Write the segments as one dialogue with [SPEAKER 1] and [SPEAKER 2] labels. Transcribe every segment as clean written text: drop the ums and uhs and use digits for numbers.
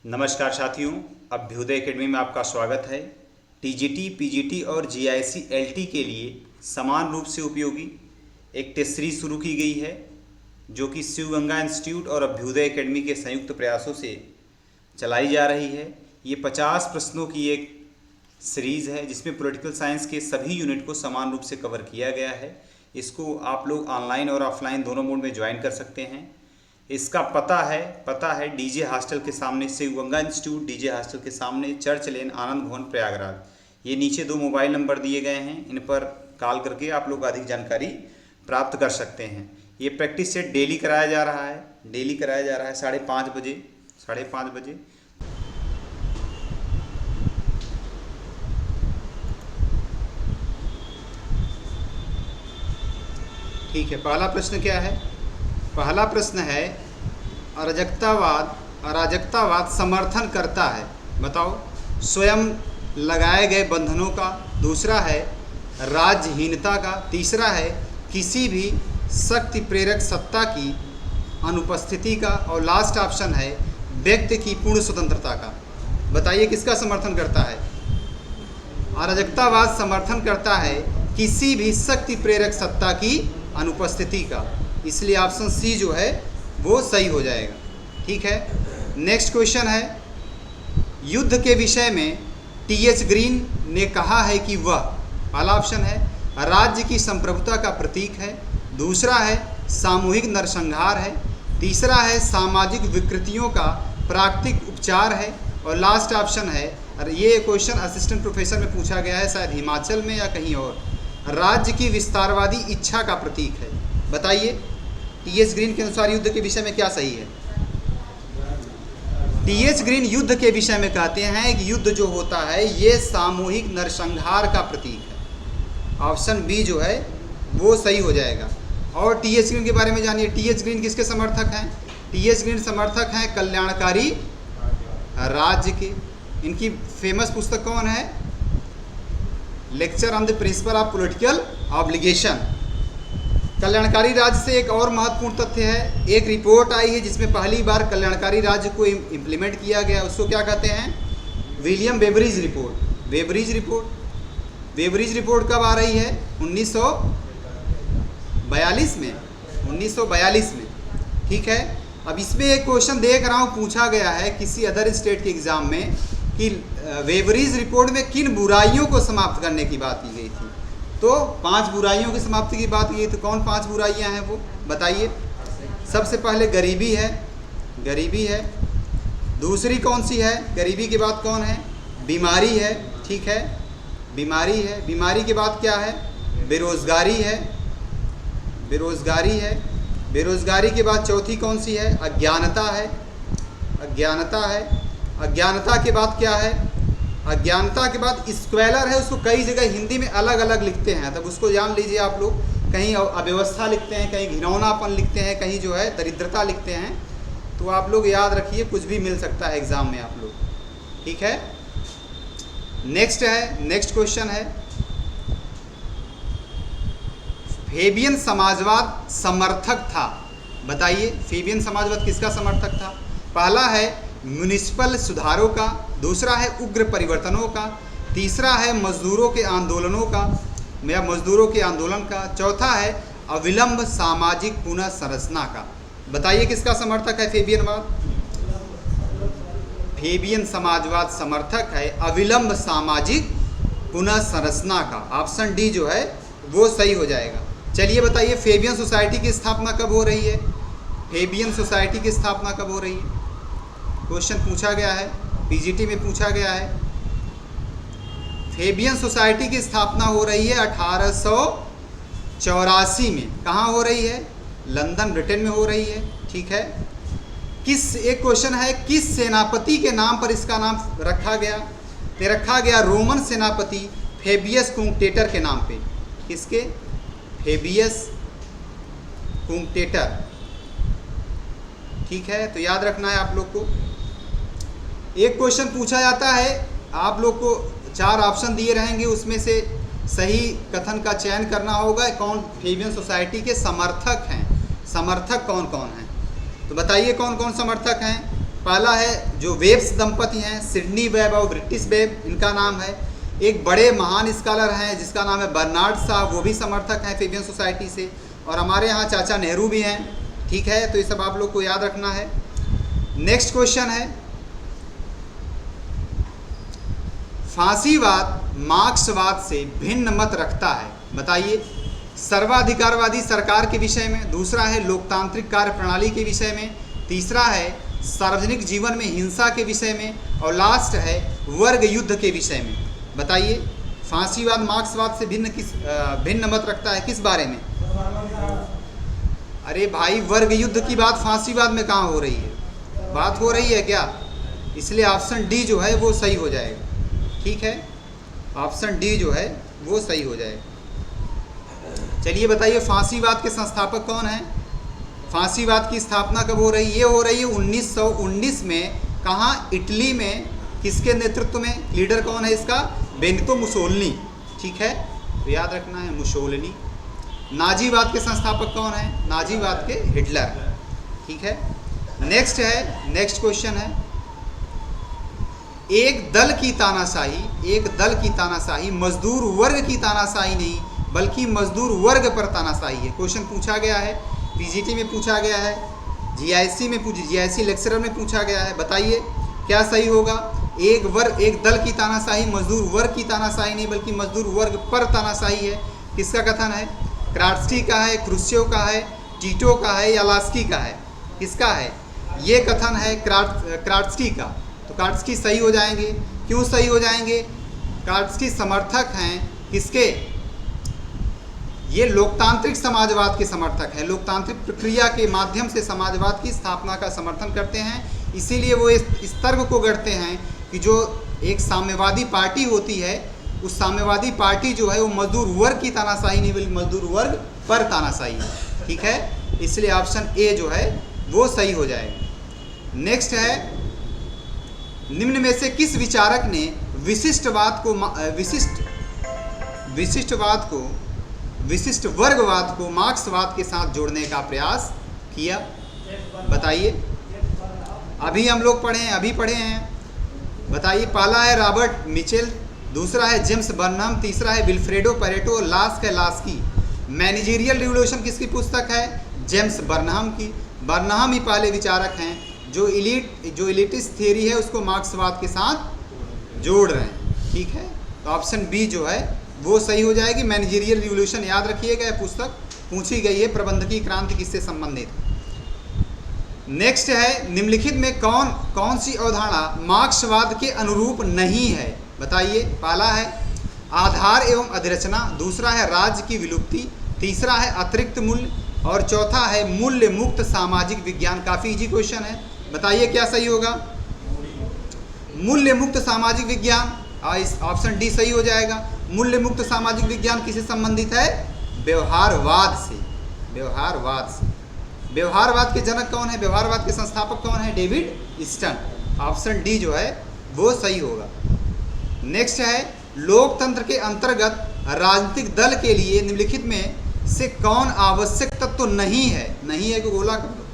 [SPEAKER 1] नमस्कार साथियों, अभ्युदय एकेडमी में आपका स्वागत है। टीजीटी, पीजीटी और जीआईसी एलटी के लिए समान रूप से उपयोगी एक टेस्ट सीरीज शुरू की गई है, जो कि शिव गंगा इंस्टीट्यूट और अभ्युदय एकेडमी के संयुक्त प्रयासों से चलाई जा रही है। ये 50 प्रश्नों की एक सीरीज़ है, जिसमें पॉलिटिकल साइंस के सभी यूनिट को समान रूप से कवर किया गया है। इसको आप लोग ऑनलाइन और ऑफलाइन दोनों मोड में ज्वाइन कर सकते हैं। इसका पता है डीजे हॉस्टल के सामने, Shiv Ganga institute DJ hostel के सामने, चर्च लेन, आनंद भवन, प्रयागराज। ये नीचे 2 मोबाइल नंबर दिए गए हैं, इन पर कॉल करके आप लोग अधिक जानकारी प्राप्त कर सकते हैं। ये प्रैक्टिस सेट डेली कराया जा रहा है 5:30 बजे, 5:30 बजे। ठीक है, पहला प्रश्न क्या है? पहला प्रश्न है, अराजकतावाद समर्थन करता है, बताओ, स्वयं लगाए गए बंधनों का। दूसरा है राज्यहीनता का। तीसरा है किसी भी शक्ति प्रेरक सत्ता की अनुपस्थिति का। और लास्ट ऑप्शन है व्यक्ति की पूर्ण स्वतंत्रता का। बताइए किसका समर्थन करता है? अराजकतावाद समर्थन करता है किसी भी शक्ति प्रेरक सत्ता की अनुपस्थिति का, इसलिए ऑप्शन सी जो है वो सही हो जाएगा। ठीक है, नेक्स्ट क्वेश्चन है, युद्ध के विषय में टीएच ग्रीन ने कहा है कि वह, पहला ऑप्शन है राज्य की संप्रभुता का प्रतीक है। दूसरा है सामूहिक नरसंहार है। तीसरा है सामाजिक विकृतियों का प्राकृतिक उपचार है। और लास्ट ऑप्शन है, ये क्वेश्चन असिस्टेंट प्रोफेसर में पूछा गया है, शायद हिमाचल में या कहीं और, राज्य की विस्तारवादी इच्छा का प्रतीक है। बताइए टीएच ग्रीन के अनुसार युद्ध के विषय में क्या सही है? टीएच ग्रीन युद्ध के विषय में कहते हैं कि युद्ध जो होता है ये सामूहिक नरसंहार का प्रतीक है। ऑप्शन बी जो है वो सही हो जाएगा। और टीएच ग्रीन के बारे में जानिए, टीएच ग्रीन किसके समर्थक हैं? टीएच ग्रीन समर्थक हैं कल्याणकारी राज्य के। इनकी फेमस पुस्तक कौन है? Lecture on the principle of political obligation. कल्याणकारी राज्य से एक और महत्वपूर्ण तथ्य है, एक रिपोर्ट आई है जिसमें पहली बार कल्याणकारी राज्य को इम्प्लीमेंट किया गया। उसको क्या कहते हैं? विलियम वेबरिज रिपोर्ट। वेबरिज रिपोर्ट कब आ रही है? 1942 में। 1942 में। ठीक है, अब इसमें एक क्वेश्चन देख रहा हूँ, पूछा गया है किसी अदर स्टेट के एग्जाम में कि वेबरिज रिपोर्ट में किन बुराइयों को समाप्त करने की बात की गई थी। तो 5 बुराइयों की समाप्ति की बात की। तो कौन 5 बुराइयां हैं वो बताइए? सबसे पहले गरीबी है। दूसरी कौन सी है? गरीबी के बाद कौन है? बीमारी है। ठीक है, बीमारी है। बीमारी के बाद क्या है? बेरोजगारी है। बेरोजगारी के बाद चौथी कौन सी है? अज्ञानता है। अज्ञानता के बाद क्या है? अज्ञानता के बाद स्क्वेलर है। उसको कई जगह हिंदी में अलग अलग लिखते हैं, तब उसको जान लीजिए आप लोग। कहीं अव्यवस्था लिखते हैं, कहीं घिनौनापन लिखते हैं, कहीं जो है दरिद्रता लिखते हैं। तो आप लोग याद रखिए, कुछ भी मिल सकता है एग्जाम में आप लोग। ठीक है, नेक्स्ट क्वेश्चन है, फेबियन समाजवाद समर्थक था। बताइए फेबियन समाजवाद किसका समर्थक था? पहला है म्युनिसिपल सुधारों का। दूसरा है उग्र परिवर्तनों का। तीसरा है मजदूरों के आंदोलन का। चौथा है अविलंब सामाजिक पुनर्संरचना का। बताइए किसका समर्थक है फेबियन समाजवाद समर्थक है अविलंब सामाजिक पुनर्संरचना का। ऑप्शन डी जो है वो सही हो जाएगा। चलिए बताइए फेबियन सोसाइटी की स्थापना कब हो रही है? क्वेश्चन पूछा गया है, पीजीटी में पूछा गया है। फेबियन सोसाइटी की स्थापना हो रही है 1884 में। कहाँ हो रही है? लंदन, ब्रिटेन में हो रही है। ठीक है, एक क्वेश्चन है, किस सेनापति के नाम पर इसका नाम रखा गया? तो रखा गया रोमन सेनापति फेबियस कुंटेटर के नाम पे। किसके? फेबियस कुंटेटर। ठीक है, तो याद रखना है आप लोग को। एक क्वेश्चन पूछा जाता है, आप लोग को 4 ऑप्शन दिए रहेंगे, उसमें से सही कथन का चयन करना होगा। कौन फेबियन सोसाइटी के समर्थक हैं? समर्थक कौन कौन हैं? तो बताइए कौन कौन समर्थक हैं? पहला है जो वेब्स दंपति हैं, सिडनी वेब और ब्रिटिश वेब, इनका नाम है। एक बड़े महान स्कॉलर हैं जिसका नाम है बर्नार्ड साहब, वो भी समर्थक हैं फेबियन सोसाइटी से। और हमारे यहाँ चाचा नेहरू भी हैं, ठीक है। तो ये सब आप लोग को याद रखना है। नेक्स्ट क्वेश्चन है, फांसीवाद मार्क्सवाद से भिन्न मत रखता है, बताइए। सर्वाधिकारवादी सरकार के विषय में, दूसरा है लोकतांत्रिक कार्य प्रणाली के विषय में, तीसरा है सार्वजनिक जीवन में हिंसा के विषय में, और लास्ट है वर्ग युद्ध के विषय में। बताइए फांसीवाद मार्क्सवाद से भिन्न मत रखता है किस बारे में? अरे भाई, वर्ग युद्ध की बात फांसीवाद में कहाँ हो रही है? बात हो रही है क्या? इसलिए ऑप्शन डी जो है वो सही हो जाएगा, ठीक है। ऑप्शन डी जो है वो सही हो जाएगा। चलिए बताइए फांसीवाद के संस्थापक कौन हैं? फांसीवाद की स्थापना कब हो रही है? ये हो रही है 1919 में। कहाँ? इटली में। किसके नेतृत्व में? लीडर कौन है इसका? बेनितो मुसोलिनी, ठीक है, तो याद रखना है मुसोलिनी। नाजीवाद के संस्थापक कौन है? नाजीवाद के हिटलर, ठीक है। नेक्स्ट है, नेक्स्ट क्वेश्चन है, एक दल की तानाशाही मजदूर वर्ग की तानाशाही नहीं बल्कि मजदूर वर्ग पर तानाशाही है। क्वेश्चन पूछा गया है, पीजीटी में पूछा गया है, जीआईसी लेक्चरर में पूछा गया है। बताइए क्या सही होगा? एक दल की तानाशाही मजदूर वर्ग की तानाशाही नहीं बल्कि मजदूर वर्ग पर तानाशाही है। किसका कथन है? क्राट्स्की का है, क्रुश्चेव का है, टीटो का है या लास्की का है? किसका है? ये कथन है क्राट्स्की का। तो क्राट्स्की सही हो जाएंगे। क्यों सही हो जाएंगे? क्राट्स्की समर्थक हैं किसके? ये लोकतांत्रिक समाजवाद के समर्थक हैं। लोकतांत्रिक प्रक्रिया के माध्यम से समाजवाद की स्थापना का समर्थन करते हैं। इसीलिए वो इस तर्क को गढ़ते हैं कि जो एक साम्यवादी पार्टी होती है, उस साम्यवादी पार्टी जो है वो मजदूर वर्ग की तानाशाही नहीं बल्कि मजदूर वर्ग पर तानाशाही है, ठीक है। इसलिए ऑप्शन ए जो है वो सही हो जाएगा। नेक्स्ट है, निम्न में से किस विचारक ने विशिष्ट वर्गवाद को मार्क्सवाद के साथ जोड़ने का प्रयास किया? बताइए। अभी हम लोग पढ़े हैं। बताइए। पहला है रॉबर्ट मिचेल, दूसरा है जेम्स बर्नहम, तीसरा है विल्फ्रेडो पैरेटो, लास्ट है लास्की। मैनेजरियल रिवोल्यूशन किसकी पुस्तक है? जेम्स बर्नहम की। बर्नहम ही पहले विचारक हैं जो इलिटिस्ट थियरी है उसको मार्क्सवाद के साथ जोड़ रहे हैं, ठीक है। तो ऑप्शन बी जो है वो सही हो जाएगी। मैनेजरियल रिवोल्यूशन याद रखिएगा, पुस्तक पूछी गई है, प्रबंधकीय क्रांति किससे संबंधित। नेक्स्ट है, निम्नलिखित में कौन सी अवधारणा मार्क्सवाद के अनुरूप नहीं है? बताइए। पहला है आधार एवं अधिरचना, दूसरा है राज्य की विलुप्ति, तीसरा है अतिरिक्त मूल्य और चौथा है मूल्य मुक्त सामाजिक विज्ञान। काफ़ी इजी क्वेश्चन है। बताइए क्या सही होगा? मूल्य मुक्त सामाजिक विज्ञान, ऑप्शन डी सही हो जाएगा। मूल्य मुक्त सामाजिक विज्ञान किससे संबंधित है? व्यवहारवाद से। व्यवहारवाद के जनक कौन है? व्यवहारवाद के संस्थापक कौन है? David stun. ऑप्शन डी जो है वो सही होगा। नेक्स्ट है, लोकतंत्र के अंतर्गत राजनीतिक दल के लिए निम्नलिखित में से कौन आवश्यक तत्व नहीं है? नहीं है कि गोला कर दो,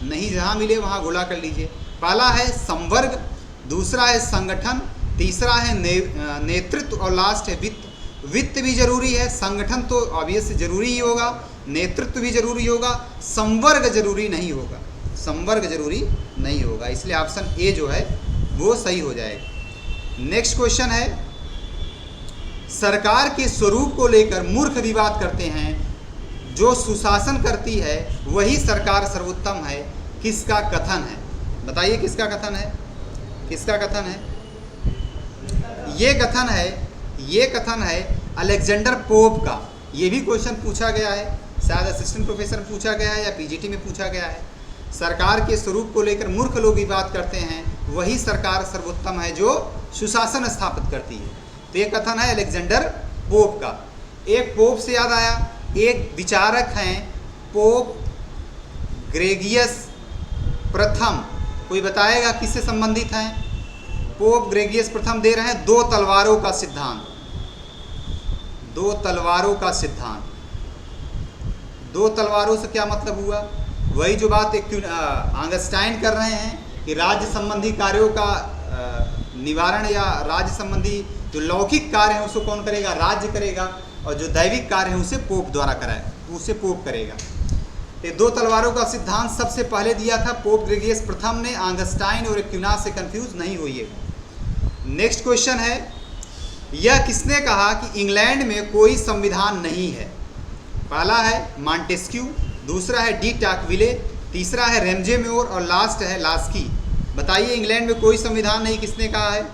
[SPEAKER 1] नहीं जहाँ मिले वहाँ गोला कर लीजिए। पहला है संवर्ग, दूसरा है संगठन, तीसरा है नेतृत्व और लास्ट है वित्त। वित्त भी जरूरी है, संगठन तो ऑब्वियस जरूरी ही होगा, नेतृत्व भी जरूरी होगा, संवर्ग जरूरी नहीं होगा। इसलिए ऑप्शन ए जो है वो सही हो जाएगा। नेक्स्ट क्वेश्चन है, सरकार के स्वरूप को लेकर मूर्ख विवाद करते हैं, जो सुशासन करती है वही सरकार सर्वोत्तम है। किसका कथन है? बताइए किसका कथन है? ये कथन है अलेक्जेंडर पोप का। ये भी क्वेश्चन पूछा गया है, शायद असिस्टेंट प्रोफेसर में पूछा गया है या पीजीटी में पूछा गया है। सरकार के स्वरूप को लेकर मूर्ख लोग विवाद करते हैं, वही सरकार सर्वोत्तम है जो सुशासन स्थापित करती है। तो ये कथन है अलेक्जेंडर पोप का। एक पोप से याद आया, एक विचारक हैं पोप ग्रेगियस प्रथम। कोई बताएगा किससे संबंधित हैं? पोप ग्रेगियस प्रथम दे रहे हैं दो तलवारों का सिद्धांत। दो तलवारों से क्या मतलब हुआ? वही जो बात आंगस्टाइन कर रहे हैं कि राज्य संबंधी कार्यों का निवारण या राज्य संबंधी जो लौकिक कार्य है उसको कौन करेगा? राज्य करेगा, और जो दैविक कार्य है उसे पोप द्वारा कराए, उसे पोप करेगा। ये दो तलवारों का सिद्धांत सबसे पहले दिया था पोप ग्रेगियस प्रथम ने, आंगस्टाइन और एक्विनास से कंफ्यूज नहीं होइएगा। नेक्स्ट क्वेश्चन है, यह किसने कहा कि इंग्लैंड में कोई संविधान नहीं है? पहला है मॉन्टेस्क्यू, दूसरा है डी टाकविले, तीसरा है रेमजे म्योर और लास्ट है लास्की। बताइए इंग्लैंड में कोई संविधान नहीं किसने कहा है?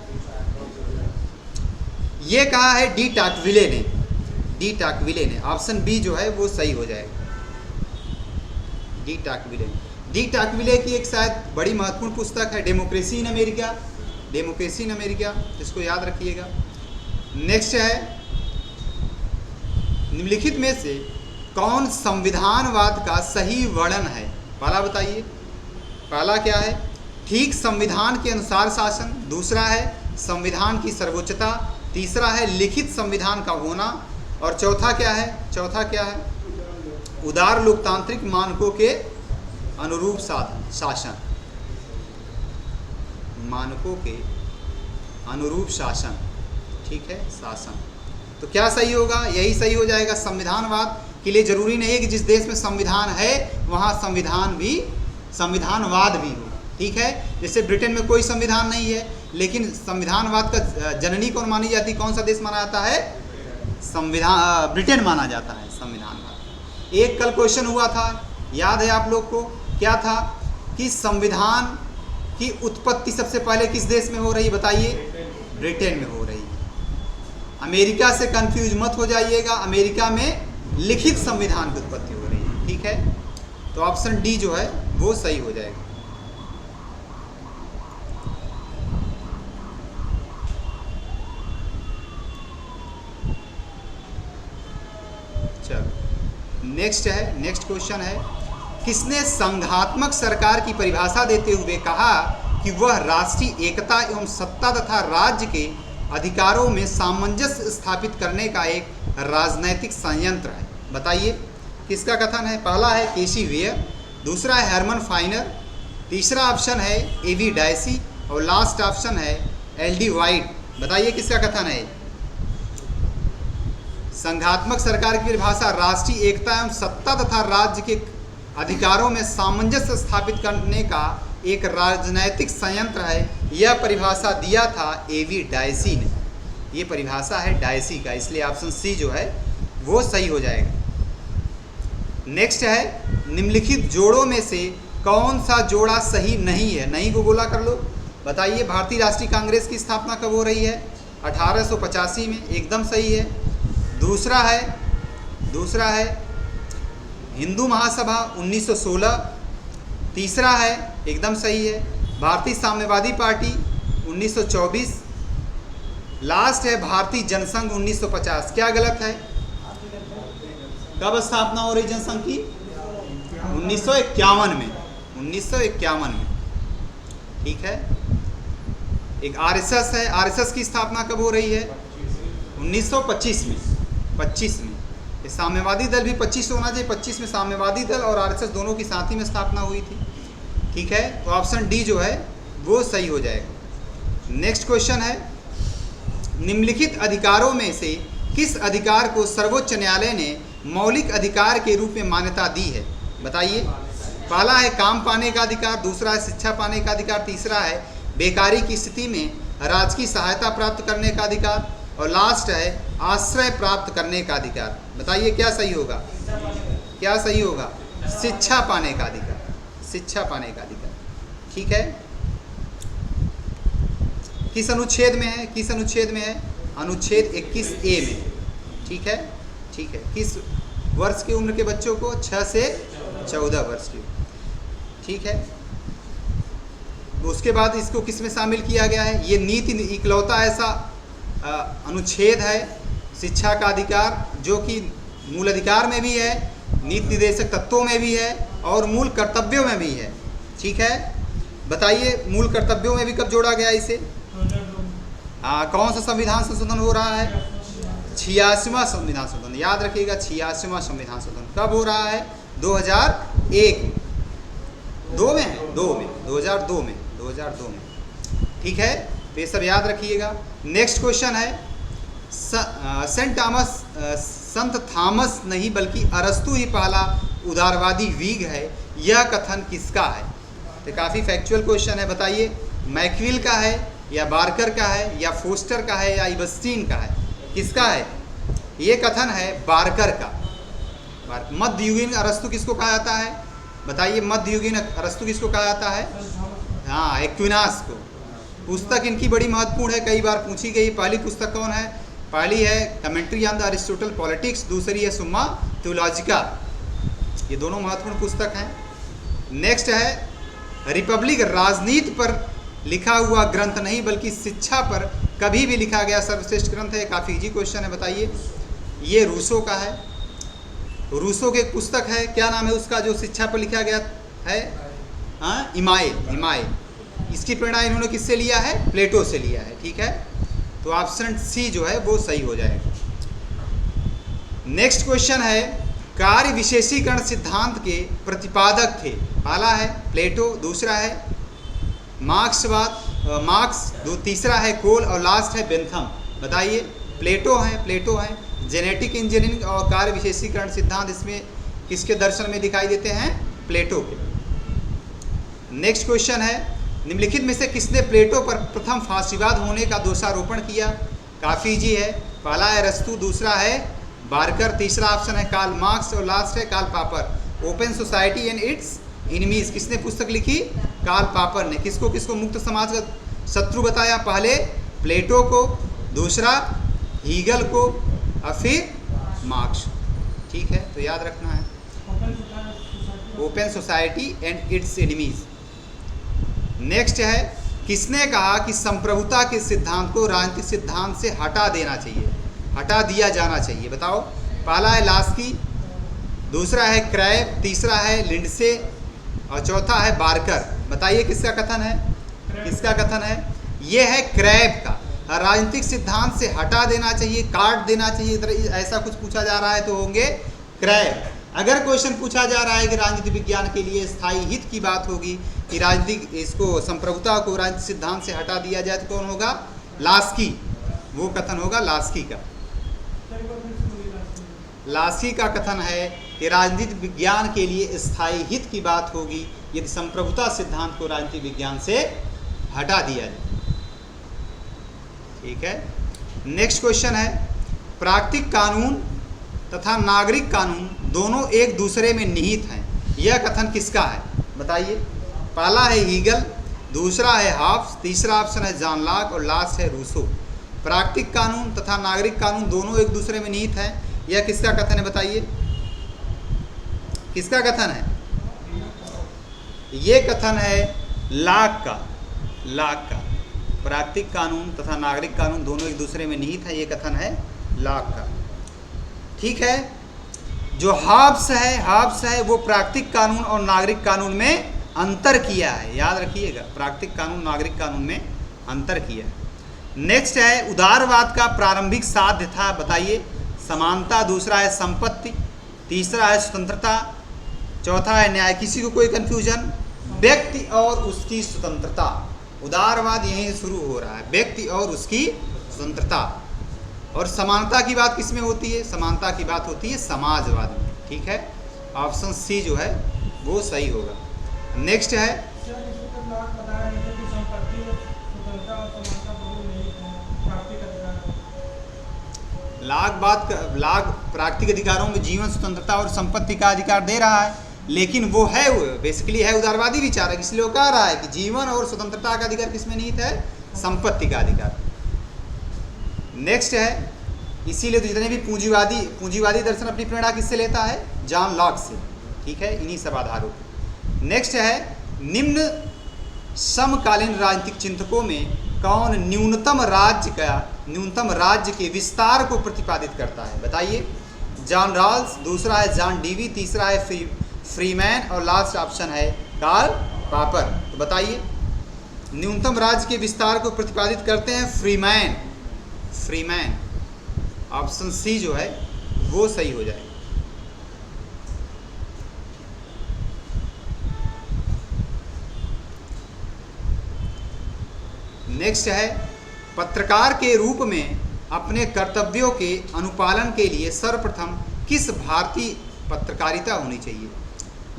[SPEAKER 1] ये कहा है डी टाकविले ने, डी टाकविले ने। ऑप्शन बी जो है वो सही हो जाएगा, डी टाकविले। डी टाकविले की एक शायद बड़ी महत्वपूर्ण पुस्तक है democracy in America, democracy in America, इसको याद रखिएगा। नेक्स्ट है, निम्नलिखित में से कौन संविधानवाद का सही वर्णन है? पहला बताइए, पहला क्या है? ठीक संविधान के अनुसार शासन, दूसरा है संविधान की सर्वोच्चता, तीसरा है लिखित संविधान का होना, और चौथा क्या है? चौथा क्या है? उदार लोकतांत्रिक मानकों के अनुरूप शासन, मानकों के अनुरूप शासन। ठीक है, शासन। तो क्या सही होगा? यही सही हो जाएगा। संविधानवाद के लिए जरूरी नहीं है कि जिस देश में संविधान है वहाँ संविधानवाद भी हो। ठीक है, जैसे ब्रिटेन में कोई संविधान नहीं है, लेकिन संविधानवाद का जननी कौन मानी जाती? कौन सा देश माना जाता है? ब्रिटेन माना जाता है संविधानवाद। एक कल क्वेश्चन हुआ था, याद है आप लोग को? क्या था कि संविधान की उत्पत्ति सबसे पहले किस देश में हो रही? बताइए। ब्रिटेन में हो रही। अमेरिका से कंफ्यूज मत हो जाइएगा, अमेरिका में लिखित संविधान की उत्पत्ति हो रही है। ठीक है, तो ऑप्शन डी जो है वो सही हो जाएगा। चलो नेक्स्ट है, नेक्स्ट क्वेश्चन है, किसने संघात्मक सरकार की परिभाषा देते हुए कहा कि वह राष्ट्रीय एकता एवं सत्ता तथा राज्य के अधिकारों में सामंजस्य स्थापित करने का एक राजनैतिक संयंत्र है? बताइए किसका कथन है? पहला है केसी वेयर, दूसरा है हरमन फाइनर, तीसरा ऑप्शन है एवी डायसी और लास्ट ऑप्शन है एलडी वाइट। बताइए किसका कथन है? संघात्मक सरकार की परिभाषा राष्ट्रीय एकता एवं सत्ता तथा राज्य के अधिकारों में सामंजस्य स्थापित करने का एक राजनैतिक संयंत्र है। यह परिभाषा दिया था एवी डायसी ने। ये परिभाषा है डायसी का, इसलिए ऑप्शन सी जो है वो सही हो जाएगा। नेक्स्ट है, निम्नलिखित जोड़ों में से कौन सा जोड़ा सही नहीं है? नहीं को गोला कर लो। बताइए भारतीय राष्ट्रीय कांग्रेस की स्थापना कब हो रही है? 1885 में, एकदम सही है। दूसरा है हिंदू महासभा 1916, तीसरा है एकदम सही है भारतीय साम्यवादी पार्टी 1924, लास्ट है भारतीय जनसंघ 1950। क्या गलत है? कब स्थापना हो रही जनसंघ की? 1951 में, 1951 में। ठीक है, एक आरएसएस है, आरएसएस की स्थापना कब हो रही है? 1925 में, 25 में। ये साम्यवादी दल भी 25 होना चाहिए, 25 में साम्यवादी दल और आरएसएस दोनों की साथ ही में स्थापना हुई थी। ठीक है, तो ऑप्शन डी जो है वो सही हो जाएगा। नेक्स्ट क्वेश्चन है, निम्नलिखित अधिकारों में से किस अधिकार को सर्वोच्च न्यायालय ने मौलिक अधिकार के रूप में मान्यता दी है? बताइए। पहला है काम पाने का अधिकार, दूसरा है शिक्षा पाने का अधिकार, तीसरा है बेकारी की स्थिति में राजकीय सहायता प्राप्त करने का अधिकार और लास्ट है आश्रय प्राप्त करने का अधिकार। बताइए क्या सही होगा? क्या सही होगा? शिक्षा पाने का अधिकार, शिक्षा पाने का अधिकार। ठीक है, किस अनुच्छेद में है? किस अनुच्छेद में है? अनुच्छेद 21A में। ठीक है, ठीक है। किस वर्ष की उम्र के बच्चों को? 6 से 14 वर्ष की। ठीक है, उसके बाद इसको किस में शामिल किया गया है? ये नीति इकलौता ऐसा अनुच्छेद है शिक्षा का अधिकार जो कि मूल अधिकार में भी है, नीति निर्देशक तत्वों में भी है और मूल कर्तव्यों में भी है। ठीक है, बताइए मूल कर्तव्यों में भी कब जोड़ा गया इसे? कौन सा संविधान संशोधन हो रहा है? 86वां संविधान संशोधन। याद रखिएगा 86वां संविधान संशोधन कब हो रहा है? 2001 में। 2002 में 2002 में। ठीक है, तो ये सब याद रखिएगा। नेक्स्ट क्वेश्चन है संत थॉमस नहीं बल्कि अरस्तु ही पहला उदारवादी व्हिग है, यह कथन किसका है? तो काफ़ी फैक्चुअल क्वेश्चन है, बताइए मैक्सवेल का है या बार्कर का है या फोस्टर का है या इबस्टीन का है? किसका है? ये कथन है बार्कर का। मध्ययुगीन अरस्तु किसको कहा जाता है? बताइए मध्ययुगीन अरस्तु किसको कहा जाता है? हाँ, एक्विनास को। पुस्तक इनकी बड़ी महत्वपूर्ण है, कई बार पूछी गई। पहली पुस्तक कौन है? पहली है commentary on the Aristotle politics, दूसरी है सुम्मा थियोलॉजिका। ये दोनों महत्वपूर्ण पुस्तक हैं। नेक्स्ट है रिपब्लिक, राजनीति पर लिखा हुआ ग्रंथ नहीं बल्कि शिक्षा पर कभी भी लिखा गया सर्वश्रेष्ठ ग्रंथ है। काफ़ी इजी क्वेश्चन है, बताइए। ये रूसो का है। रूसो की एक पुस्तक है, क्या नाम है उसका, जो शिक्षा पर लिखा गया है? हाँ, इमाइल। इसकी प्रेरणा इन्होंने किससे लिया है? प्लेटो से लिया है। ठीक है, तो ऑप्शन सी जो है वो सही हो जाएगा। नेक्स्ट क्वेश्चन है कार्य विशेषीकरण सिद्धांत के प्रतिपादक थे। पहला है प्लेटो, दूसरा है मार्क्स, तीसरा है कोल और लास्ट है बेंथम। बताइए। प्लेटो है। जेनेटिक इंजीनियरिंग और कार्य विशेषीकरण सिद्धांत इसमें किसके दर्शन में दिखाई देते हैं? प्लेटो के। नेक्स्ट क्वेश्चन है निम्नलिखित में से किसने प्लेटो पर प्रथम फांसीवाद होने का दोषारोपण किया? काफ़ी इजी है। पहला है अरस्तु, दूसरा है बार्कर, तीसरा ऑप्शन है कार्ल मार्क्स और लास्ट है Karl Popper. Open society and its enemies किसने पुस्तक लिखी? कार्ल पापर ने। किसको मुक्त समाज का शत्रु बताया? पहले प्लेटो को, दूसरा हीगल को और फिर मार्क्स। ठीक है, तो याद रखना है open society and its enemies. Next है किसने कहा कि संप्रभुता के सिद्धांत को राजनीतिक सिद्धांत से हटा दिया जाना चाहिए? बताओ। पहला है लास्की, दूसरा है क्रैब, तीसरा है लिंडसे और चौथा है बार्कर। बताइए किसका कथन है? ये है क्रैब का। राजनीतिक सिद्धांत से हटा देना चाहिए, काट देना चाहिए, ऐसा कुछ पूछा जा रहा है तो होंगे क्रैब। अगर क्वेश्चन पूछा जा रहा है कि राजनीतिक विज्ञान के लिए स्थायी हित की बात होगी कि राजनीतिक इसको संप्रभुता को राजनीतिक सिद्धांत से हटा दिया जाए तो कौन होगा? लास्की। वो कथन होगा लास्की का। लास्की का कथन है कि राजनीतिक विज्ञान के लिए स्थायी हित की बात होगी यदि संप्रभुता सिद्धांत को राजनीतिक विज्ञान से हटा दिया जाए। ठीक है। नेक्स्ट क्वेश्चन है प्राकृतिक कानून तथा नागरिक कानून दोनों एक दूसरे में निहित हैं, यह कथन किसका है? बताइए। पहला है हीगल, दूसरा है हॉब्स, तीसरा ऑप्शन है जॉन लॉक और लास्ट है रूसो। प्राकृतिक कानून तथा नागरिक कानून दोनों एक दूसरे में निहित हैं, यह किसका कथन है? बताइए किसका कथन है? ये कथन है लॉक का। प्राकृतिक कानून तथा नागरिक कानून दोनों एक दूसरे में निहित है, ये कथन है लॉक का। ठीक है। जो हॉब्स है वो प्राकृतिक कानून और नागरिक कानून में अंतर किया है, याद रखिएगा। प्राकृतिक कानून नागरिक कानून में अंतर किया है। नेक्स्ट है उदारवाद का प्रारंभिक साध्य था। बताइए। समानता, दूसरा है संपत्ति, तीसरा है स्वतंत्रता, चौथा है न्याय। किसी को कोई कंफ्यूजन? व्यक्ति और उसकी स्वतंत्रता। उदारवाद यहीं से शुरू हो रहा है, व्यक्ति और उसकी स्वतंत्रता। और समानता की बात किस में होती है? समानता की बात होती है समाजवाद में। ठीक है, ऑप्शन सी जो है वो सही होगा। नेक्स्ट है लाग प्राकृतिक अधिकारों में जीवन, स्वतंत्रता और संपत्ति का अधिकार दे रहा है, लेकिन वो बेसिकली है उदारवादी विचारक, इसलिए वो कह रहा है कि जीवन और स्वतंत्रता का अधिकार किसमें निहित है? संपत्ति का अधिकार। नेक्स्ट है इसीलिए तो जितने भी पूंजीवादी दर्शन अपनी प्रेरणा किससे लेता है? जॉन लॉक से। ठीक है, इन्हीं सब आधारों पर। नेक्स्ट है निम्न समकालीन राजनीतिक चिंतकों में कौन न्यूनतम राज्य के विस्तार को प्रतिपादित करता है? बताइए। जॉन रॉल्स, दूसरा है जॉन डीवी, तीसरा है फ्रीमैन और लास्ट ऑप्शन है कार्ल पापर। तो बताइए न्यूनतम राज्य के विस्तार को प्रतिपादित करते हैं फ्रीमैन। ऑप्शन सी जो है वो सही हो जाएगा। नेक्स्ट है, पत्रकार के रूप में अपने कर्तव्यों के अनुपालन के लिए सर्वप्रथम किस भारतीय पत्रकारिता होनी चाहिए?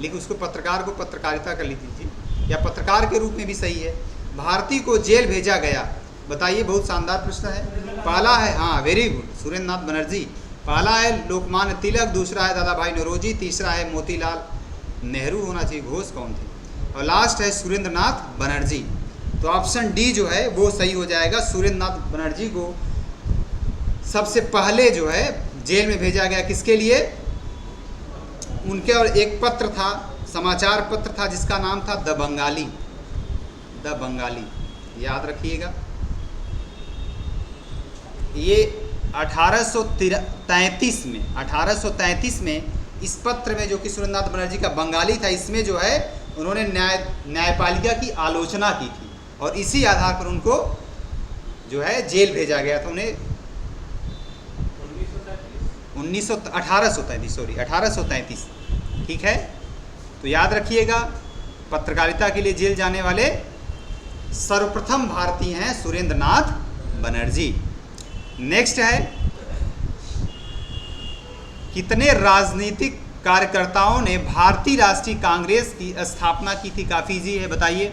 [SPEAKER 1] लेकिन उसको पत्रकार को पत्रकारिता कर लीजिए, या पत्रकार के रूप में भी सही है। भारती को जेल भेजा गया, बताइए, बहुत शानदार प्रश्न है। पहला है, हाँ वेरी गुड, सुरेंद्र नाथ बनर्जी। पहला है लोकमान्य तिलक, दूसरा है दादा भाई नौरोजी, तीसरा है मोतीलाल नेहरू होना चाहिए। घोष कौन थे? और लास्ट है सुरेंद्र नाथ बनर्जी। तो ऑप्शन डी जो है वो सही हो जाएगा। सुरेंद्र नाथ बनर्जी को सबसे पहले जो है जेल में भेजा गया, किसके लिए? उनके और एक पत्र था, समाचार पत्र था जिसका नाम था द बंगाली। द बंगाली, याद रखिएगा। ये 1833 में इस पत्र में, जो कि सुरेंद्र नाथ बनर्जी का बंगाली था, इसमें जो है उन्होंने न्यायपालिका की आलोचना की थी और इसी आधार पर उनको जो है जेल भेजा गया था। उन्हें 1833, ठीक है। तो याद रखिएगा, पत्रकारिता के लिए जेल जाने वाले सर्वप्रथम भारतीय हैं सुरेंद्र नाथ बनर्जी। नेक्स्ट है, कितने राजनीतिक कार्यकर्ताओं ने भारतीय राष्ट्रीय कांग्रेस की स्थापना की थी? काफी इजी है, बताइए।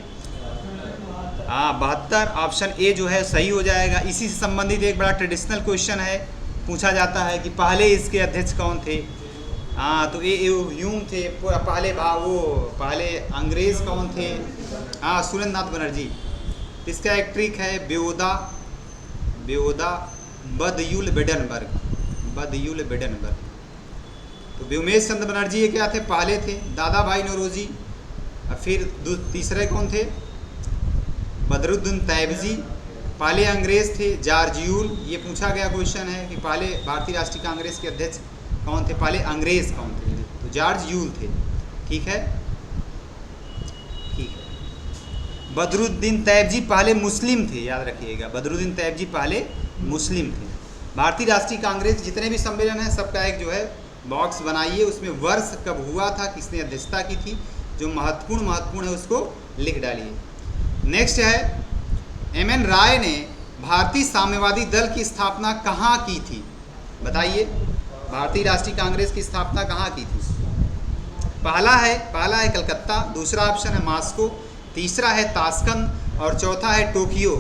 [SPEAKER 1] हाँ 72, ऑप्शन ए जो है सही हो जाएगा। इसी से संबंधित एक बड़ा ट्रेडिशनल क्वेश्चन है, पूछा जाता है कि पहले इसके अध्यक्ष कौन थे? हाँ तो ए ह्यूम थे। पहले अंग्रेज कौन थे? हाँ सुरेंद्र नाथ बनर्जी। इसका एक ट्रिक है, बेओदा बदयुल बेडनबर्ग। तो व्योमेश चंद्र बनर्जी ये क्या थे? पहले थे। दादा भाई नौरोजी, और फिर तीसरे कौन थे? बदरुद्दीन तैयबजी। पहले अंग्रेज थे जॉर्ज यूल। ये पूछा गया क्वेश्चन है कि पहले भारतीय राष्ट्रीय कांग्रेस के अध्यक्ष कौन थे? पहले अंग्रेज कौन थे? तो जॉर्ज यूल थे, ठीक है। बदरुद्दीन तैयबजी पहले मुस्लिम थे, याद रखिएगा, बदरुद्दीन तैयबजी पहले मुस्लिम थे। भारतीय राष्ट्रीय कांग्रेस जितने भी सम्मेलन हैं सबका एक जो है बॉक्स बनाइए, उसमें वर्ष कब हुआ था, किसने अध्यक्षता की थी, जो महत्वपूर्ण है उसको लिख डालिए। नेक्स्ट है, एम.एन. राय ने भारतीय साम्यवादी दल की स्थापना कहाँ की थी? बताइए, भारतीय राष्ट्रीय कांग्रेस की स्थापना कहाँ की थी? पहला है कलकत्ता, दूसरा ऑप्शन है मॉस्को, तीसरा है ताशकंद और चौथा है टोक्यो।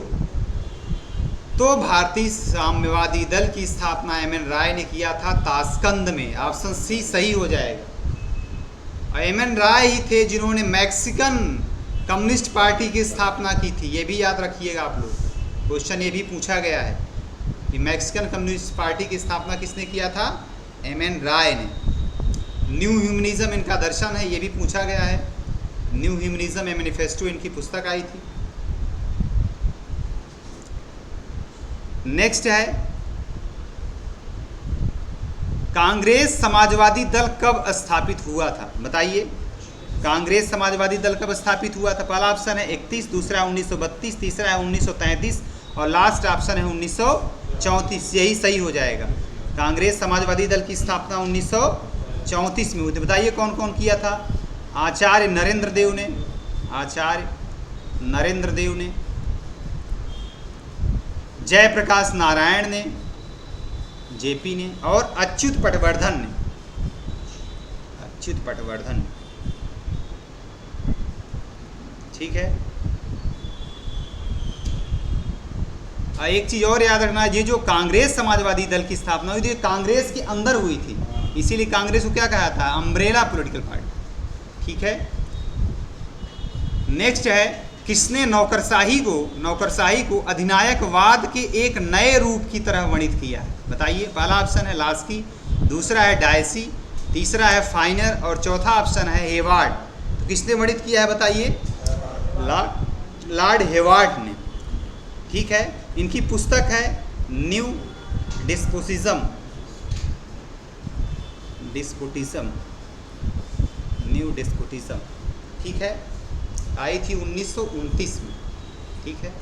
[SPEAKER 1] तो भारतीय साम्यवादी दल की स्थापना एम.एन. राय ने किया था ताशकंद में। ऑप्शन सी सही हो जाएगा। और एम.एन. राय ही थे जिन्होंने मैक्सिकन कम्युनिस्ट पार्टी की स्थापना की थी। ये भी याद रखिएगा आप लोग, क्वेश्चन ये भी पूछा गया है कि मैक्सिकन कम्युनिस्ट पार्टी की स्थापना किसने किया था? एम.एन. राय ने। न्यू ह्यूमनिज्म इनका दर्शन है, ये भी पूछा गया है। न्यू ह्यूमनिज्म ए मैनिफेस्टो इनकी पुस्तक आई थी। नेक्स्ट है, कांग्रेस समाजवादी दल कब स्थापित हुआ था? बताइए, कांग्रेस समाजवादी दल कब स्थापित हुआ था? पहला ऑप्शन है 31, दूसरा है 1932, तीसरा है 1933 और लास्ट ऑप्शन है 1934। यही सही हो जाएगा। कांग्रेस समाजवादी दल की स्थापना 1934 में हुई थी। बताइए कौन कौन किया था? आचार्य नरेंद्र देव ने, जयप्रकाश नारायण ने, जेपी ने, और अच्युत पटवर्धन ने। ठीक है। एक चीज़ और याद रखना, ये जो कांग्रेस समाजवादी दल की स्थापना हुई थी कांग्रेस के अंदर हुई थी, इसीलिए कांग्रेस को क्या कहा था? अम्ब्रेला पॉलिटिकल पार्टी, ठीक है। नेक्स्ट है, किसने नौकरशाही को अधिनायकवाद के एक नए रूप की तरह वर्णित किया है? बताइए। पहला ऑप्शन है लास्की, दूसरा है डायसी, तीसरा है फाइनर और चौथा ऑप्शन है हेवार्ड। तो किसने वर्णित किया है? बताइए। लॉर्ड हेवार्ड ने, ठीक है। इनकी पुस्तक है न्यू डिस्पोटिज्म, ठीक है, आई थी 1929 में, ठीक है।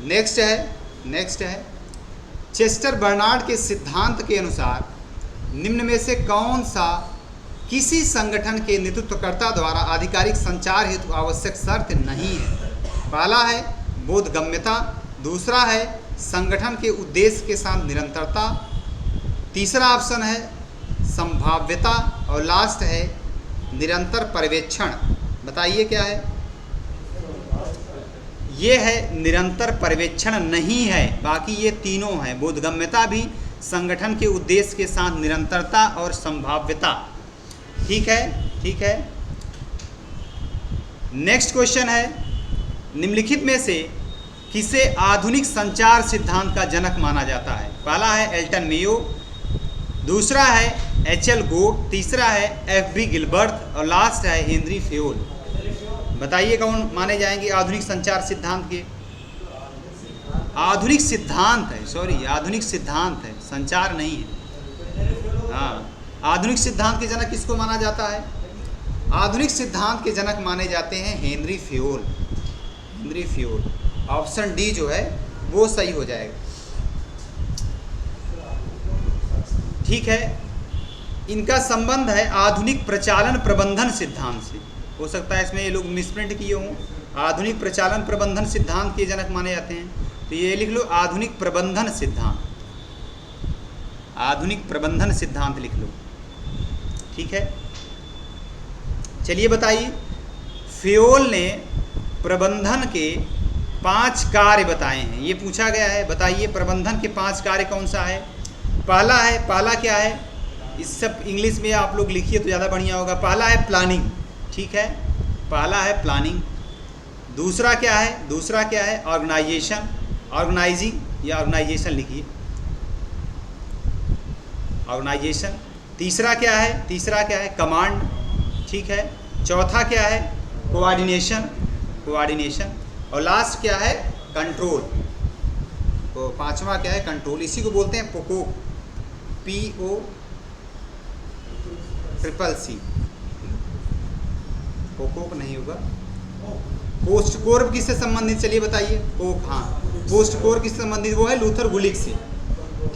[SPEAKER 1] नेक्स्ट है, चेस्टर बर्नार्ड के सिद्धांत के अनुसार निम्न में से कौन सा किसी संगठन के नेतृत्वकर्ता द्वारा आधिकारिक संचार हेतु आवश्यक शर्त नहीं है? पहला है बोधगम्यता, दूसरा है संगठन के उद्देश्य के साथ निरंतरता, तीसरा ऑप्शन है संभाव्यता और लास्ट है निरंतर पर्यवेक्षण। बताइए क्या है? ये है निरंतर पर्यवेक्षण नहीं है, बाकी ये तीनों हैं, बोधगम्यता भी, संगठन के उद्देश्य के साथ निरंतरता और संभाव्यता। ठीक है, ठीक है। नेक्स्ट क्वेश्चन है, निम्नलिखित में से किसे आधुनिक संचार सिद्धांत का जनक माना जाता है? पहला है एल्टन मेयो, दूसरा है एच.एल. गोड, तीसरा है एफ.बी. गिलबर्ट और लास्ट है हेनरी फेयोल। बताइए कौन माने जाएंगे आधुनिक संचार सिद्धांत के? आधुनिक सिद्धांत है, सॉरी आधुनिक सिद्धांत है, संचार नहीं है। हाँ, आधुनिक सिद्धांत के जनक किसको माना जाता है? आधुनिक सिद्धांत के जनक माने जाते हैं Henry Fayol. Henry Fayol, option D जो है वो सही हो जाएगा। ठीक है, इनका संबंध है आधुनिक प्रचालन प्रबंधन सिद्धांत से। हो सकता है इसमें ये लोग मिसप्रिंट किए हों। आधुनिक प्रचालन प्रबंधन सिद्धांत के जनक माने जाते हैं, तो ये लिख लो आधुनिक प्रबंधन सिद्धांत, आधुनिक प्रबंधन सिद्धांत लिख लो। ठीक है, चलिए बताइए, फेयोल ने प्रबंधन के 5 कार्य बताए हैं, ये पूछा गया है। बताइए प्रबंधन के 5 कार्य कौन सा है? पहला क्या है? इस सब इंग्लिश में आप लोग लिखिए तो ज़्यादा बढ़िया होगा। पहला है प्लानिंग, ठीक है, पहला है प्लानिंग। दूसरा क्या है? ऑर्गेनाइजेशन, ऑर्गेनाइजिंग या ऑर्गेनाइजेशन लिखिए, ऑर्गेनाइजेशन। तीसरा क्या है? कमांड, ठीक है। चौथा क्या है? कोऑर्डिनेशन। और लास्ट क्या है? कंट्रोल। तो 5वां क्या है? कंट्रोल। इसी को बोलते हैं पोकोक, POCCC। पोकोक नहीं होगा। पोस्ट कोर किससे संबंधित? चलिए बताइए। हाँ, पोस्ट कोर किससे संबंधित? वो है लूथर गुलिक से।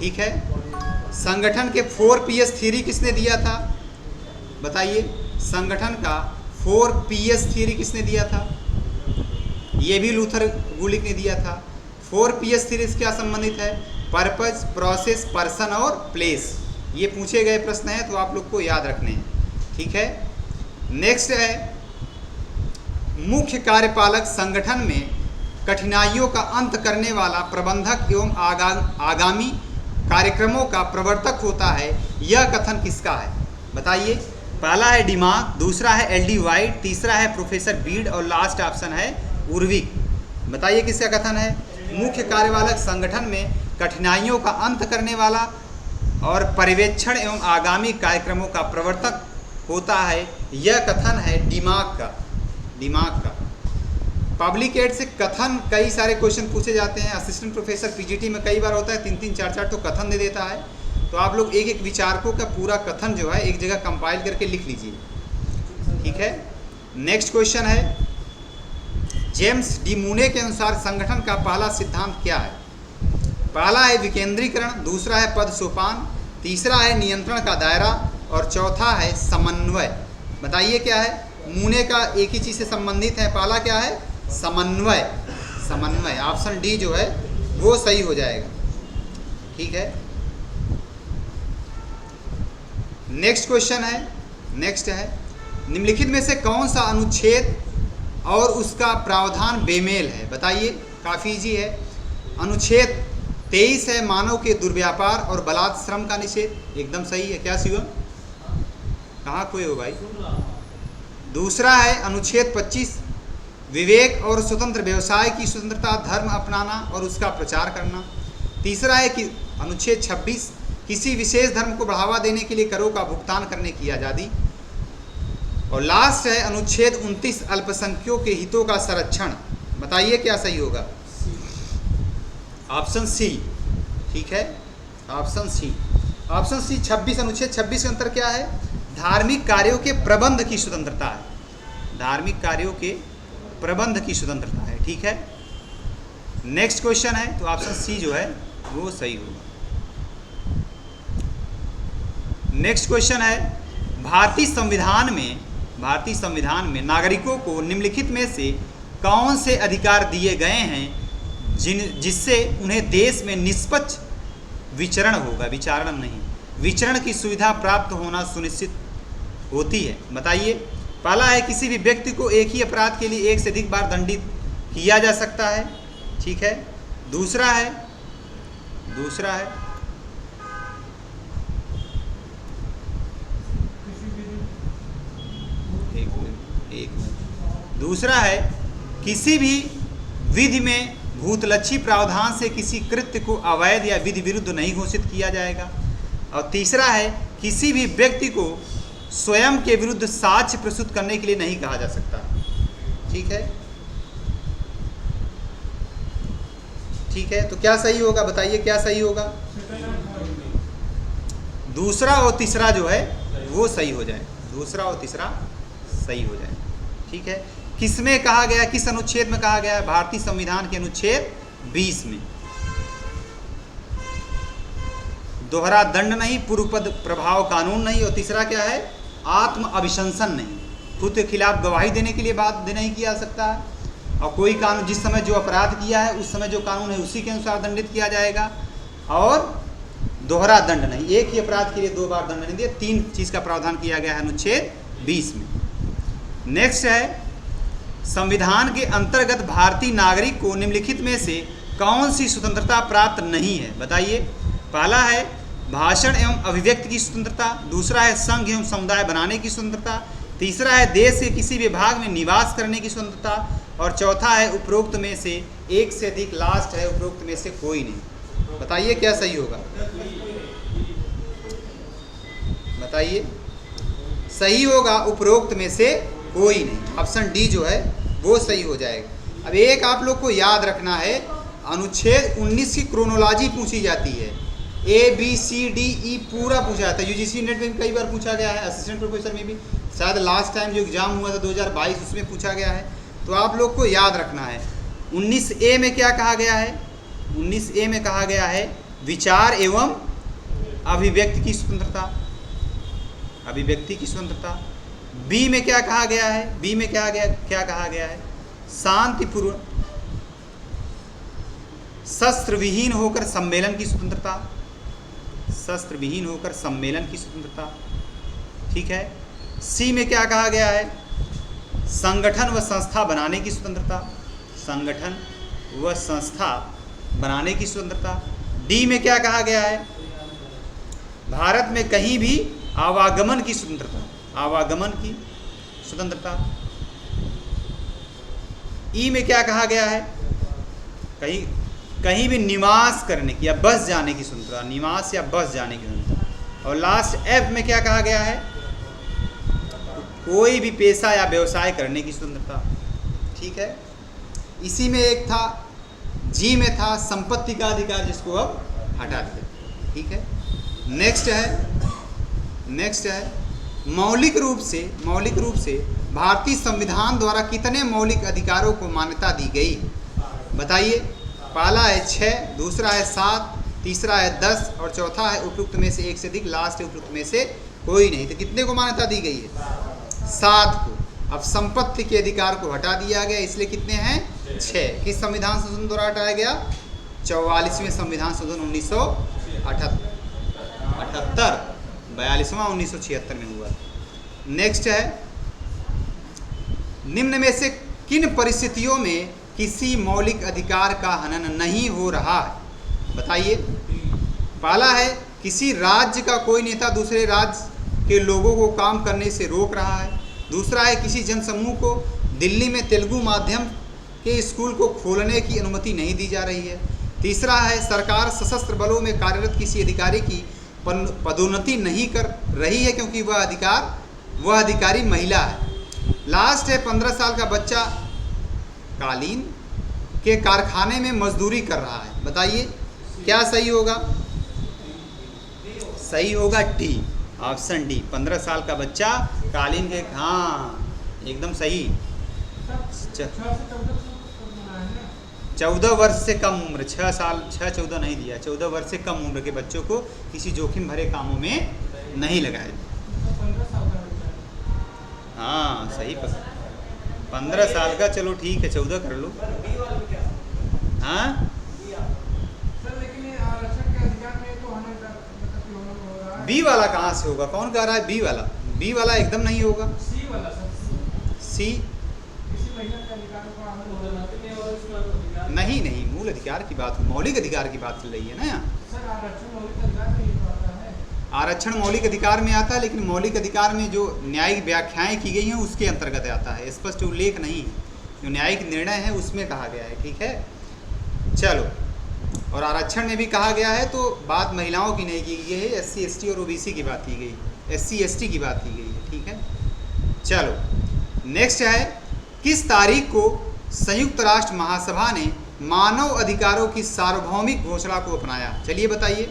[SPEAKER 1] ठीक है। संगठन के 4Ps थ्योरी किसने दिया था? बताइए, संगठन का 4Ps थ्योरी किसने दिया था? ये भी लूथर गुलिक ने दिया था। 4Ps थ्योरी से क्या संबंधित है? पर्पस, प्रोसेस, पर्सन और प्लेस। ये पूछे गए प्रश्न हैं तो आप लोग को याद रखने हैं। ठीक है। नेक्स्ट है, मुख्य कार्यपालक संगठन में कठिनाइयों का अंत करने वाला प्रबंधक एवं आगामी कार्यक्रमों का प्रवर्तक होता है। यह कथन किसका है? बताइए। पहला है डिमाक, दूसरा है एल.डी. वाइट, तीसरा है प्रोफेसर बीड और लास्ट ऑप्शन है उर्विक। बताइए किसका कथन है? मुख्य कार्यपालक संगठन में कठिनाइयों का अंत करने वाला और पर्यवेक्षण एवं आगामी कार्यक्रमों का प्रवर्तक होता है। यह कथन है डिमाक का। पब्लिक एड से कथन कई सारे क्वेश्चन पूछे जाते हैं। असिस्टेंट प्रोफेसर पीजीटी में कई बार होता है 3-3, 4-4 तो कथन दे देता है। तो आप लोग एक विचारकों का पूरा कथन जो है एक जगह कंपाइल करके लिख लीजिए। ठीक है। नेक्स्ट क्वेश्चन है, जेम्स डी मूने के अनुसार संगठन का पहला सिद्धांत क्या है? पहला है विकेंद्रीकरण, दूसरा है पद सोपान, तीसरा है नियंत्रण का दायरा और चौथा है समन्वय। बताइए क्या है? मूने का एक ही चीज़ से संबंधित है। पहला क्या है? समन्वय। ऑप्शन डी जो है वो सही हो जाएगा। ठीक है। नेक्स्ट क्वेश्चन है, निम्नलिखित में से कौन सा अनुच्छेद और उसका प्रावधान बेमेल है? बताइए, काफ़ी इजी है। अनुच्छेद 23 है मानव के दुर्व्यापार और बलात् श्रम का निषेध, एकदम सही है। क्या शिवम, कहाँ खोए हो भाई? दूसरा है अनुच्छेद 25 विवेक और स्वतंत्र व्यवसाय की स्वतंत्रता, धर्म अपनाना और उसका प्रचार करना। तीसरा है कि अनुच्छेद 26 किसी विशेष धर्म को बढ़ावा देने के लिए करों का भुगतान करने की आज़ादी। और लास्ट है अनुच्छेद 29 अल्पसंख्यकों के हितों का संरक्षण। बताइए क्या सही होगा? Option C. ठीक है, ऑप्शन सी। 26, अनुच्छेद 26 का अंतर क्या है? धार्मिक कार्यों के प्रबंध की स्वतंत्रता है। धार्मिक कार्यों के प्रबंध की स्वतंत्रता है। ठीक है। नेक्स्ट क्वेश्चन है, तो ऑप्शन सी जो है वो सही होगा। नेक्स्ट क्वेश्चन है, भारतीय संविधान में नागरिकों को निम्नलिखित में से कौन से अधिकार दिए गए हैं जिससे उन्हें देश में निष्पक्ष विचरण होगा, विचारण नहीं, विचरण की सुविधा प्राप्त होना सुनिश्चित होती है। बताइए। पहला है किसी भी व्यक्ति को एक ही अपराध के लिए एक से अधिक बार दंडित किया जा सकता है। ठीक है। दूसरा है दूसरा है किसी भी विधि में भूतलक्षी प्रावधान से किसी कृत्य को अवैध या विधि विरुद्ध नहीं घोषित किया जाएगा। और तीसरा है किसी भी व्यक्ति को स्वयं के विरुद्ध साक्ष्य प्रस्तुत करने के लिए नहीं कहा जा सकता। ठीक है, ठीक है। तो क्या सही होगा, बताइए क्या सही होगा? दूसरा और तीसरा जो है वो सही हो जाए, दूसरा और तीसरा सही हो जाए। ठीक है। किस में कहा गया, किस अनुच्छेद में कहा गया है? भारतीय संविधान के अनुच्छेद 20 में। दोहरा दंड नहीं, पूर्व पद प्रभाव कानून नहीं, और तीसरा क्या है? आत्म अभिशंसन नहीं, खुद के खिलाफ गवाही देने के लिए बात नहीं किया जा सकता है। और कोई कानून जिस समय जो अपराध किया है उस समय जो कानून है उसी के अनुसार दंडित किया जाएगा। और दोहरा दंड नहीं, एक ही अपराध के लिए 2 बार दंड नहीं दिया। 3 चीज़ का प्रावधान किया गया है अनुच्छेद 20 में। नेक्स्ट है संविधान के अंतर्गत भारतीय नागरिक को निम्नलिखित में से कौन सी स्वतंत्रता प्राप्त नहीं है? बताइए। पहला है भाषण एवं अभिव्यक्ति की स्वतंत्रता, दूसरा है संघ एवं समुदाय बनाने की स्वतंत्रता, तीसरा है देश के किसी भी भाग में निवास करने की स्वतंत्रता, और चौथा है उपरोक्त में से एक से अधिक, लास्ट है उपरोक्त में से कोई नहीं। बताइए क्या सही होगा, बताइए। सही होगा उपरोक्त में से कोई नहीं, ऑप्शन डी जो है वो सही हो जाएगा। अब एक आप लोग को याद रखना है, अनुच्छेद 19 की क्रोनोलॉजी पूछी जाती है, ABCDE पूरा पूछा जाता है। यूजीसी नेट में कई बार पूछा गया है, असिस्टेंट प्रोफेसर में भी, शायद लास्ट टाइम जो एग्जाम हुआ था 2022 उसमें पूछा गया है। तो आप लोग को याद रखना है 19A में क्या कहा गया है? 19A में कहा गया है विचार एवं अभिव्यक्ति की स्वतंत्रता, अभिव्यक्ति की स्वतंत्रता। बी में क्या कहा गया है? बी में क्या कहा गया है? शांतिपूर्ण शस्त्र विहीन होकर सम्मेलन की स्वतंत्रता, शस्त्र विहीन होकर सम्मेलन की स्वतंत्रता। ठीक है। सी में क्या कहा गया है? संगठन व संस्था बनाने की स्वतंत्रता, संगठन व संस्था बनाने की स्वतंत्रता। डी में क्या कहा गया है? भारत में कहीं भी आवागमन की स्वतंत्रता, आवागमन की स्वतंत्रता। ई में क्या कहा गया है? कहीं भी निवास करने की या बस जाने की स्वतंत्रता, निवास या बस जाने की स्वतंत्रता। और लास्ट एफ में क्या कहा गया है? कोई भी पेशा या व्यवसाय करने की स्वतंत्रता। ठीक है। इसी में एक था, जी में था संपत्ति का अधिकार, जिसको अब हटा दिया। ठीक है। नेक्स्ट है मौलिक रूप से भारतीय संविधान द्वारा कितने मौलिक अधिकारों को मान्यता दी गई? बताइए। पहला है 6, दूसरा है 7, तीसरा है 10, और चौथा है उपयुक्त में से एक से अधिक, लास्ट है उपयुक्त में से कोई नहीं। तो कितने को मान्यता दी गई है? 7 को। अब संपत्ति के अधिकार को हटा दिया गया, इसलिए कितने हैं? 6। किस संविधान संशोधन द्वारा हटाया गया? 44वें संविधान संशोधन 1978, 42वां 1976 में हुआ। नेक्स्ट है निम्न में से किन परिस्थितियों में किसी मौलिक अधिकार का हनन नहीं हो रहा है? बताइए। पहला है किसी राज्य का कोई नेता दूसरे राज्य के लोगों को काम करने से रोक रहा है। दूसरा है किसी जनसमूह को दिल्ली में तेलुगु माध्यम के स्कूल को खोलने की अनुमति नहीं दी जा रही है। तीसरा है सरकार सशस्त्र बलों में कार्यरत किसी अधिकारी की पदोन्नति नहीं कर रही है क्योंकि वह अधिकारी महिला है। लास्ट है 15 साल का बच्चा कालीन के कारखाने में मजदूरी कर रहा है। बताइए क्या सही होगा? सही होगा डी, ऑप्शन डी, 15 साल का बच्चा कालीन के, हाँ एकदम सही। 14 वर्ष से कम उम्र, 6-14 नहीं दिया, 14 वर्ष से कम उम्र के बच्चों को किसी जोखिम भरे कामों में नहीं लगाया। हाँ सही पकड़, 15 साल का, चलो ठीक है 14 कर लो। हाँ बी वाला कहाँ से होगा? कौन कह रहा है बी वाला? बी वाला एकदम नहीं होगा। सी नहीं नहीं, मूल अधिकार की बात, मौलिक अधिकार की बात चल रही है ना यहाँ। आरक्षण मौलिक अधिकार में आता है, लेकिन मौलिक अधिकार में जो न्यायिक व्याख्याएं की गई हैं उसके अंतर्गत आता है, स्पष्ट उल्लेख नहीं है। जो न्यायिक निर्णय है उसमें कहा गया है, ठीक है। चलो, और आरक्षण में भी कहा गया है तो बात महिलाओं की नहीं की गई है, SC ST और OBC की बात की गई, SC ST की बात की गई है, ठीक है। चलो नेक्स्ट है, किस तारीख को संयुक्त राष्ट्र महासभा ने मानव अधिकारों की सार्वभौमिक घोषणा को अपनाया? चलिए बताइए।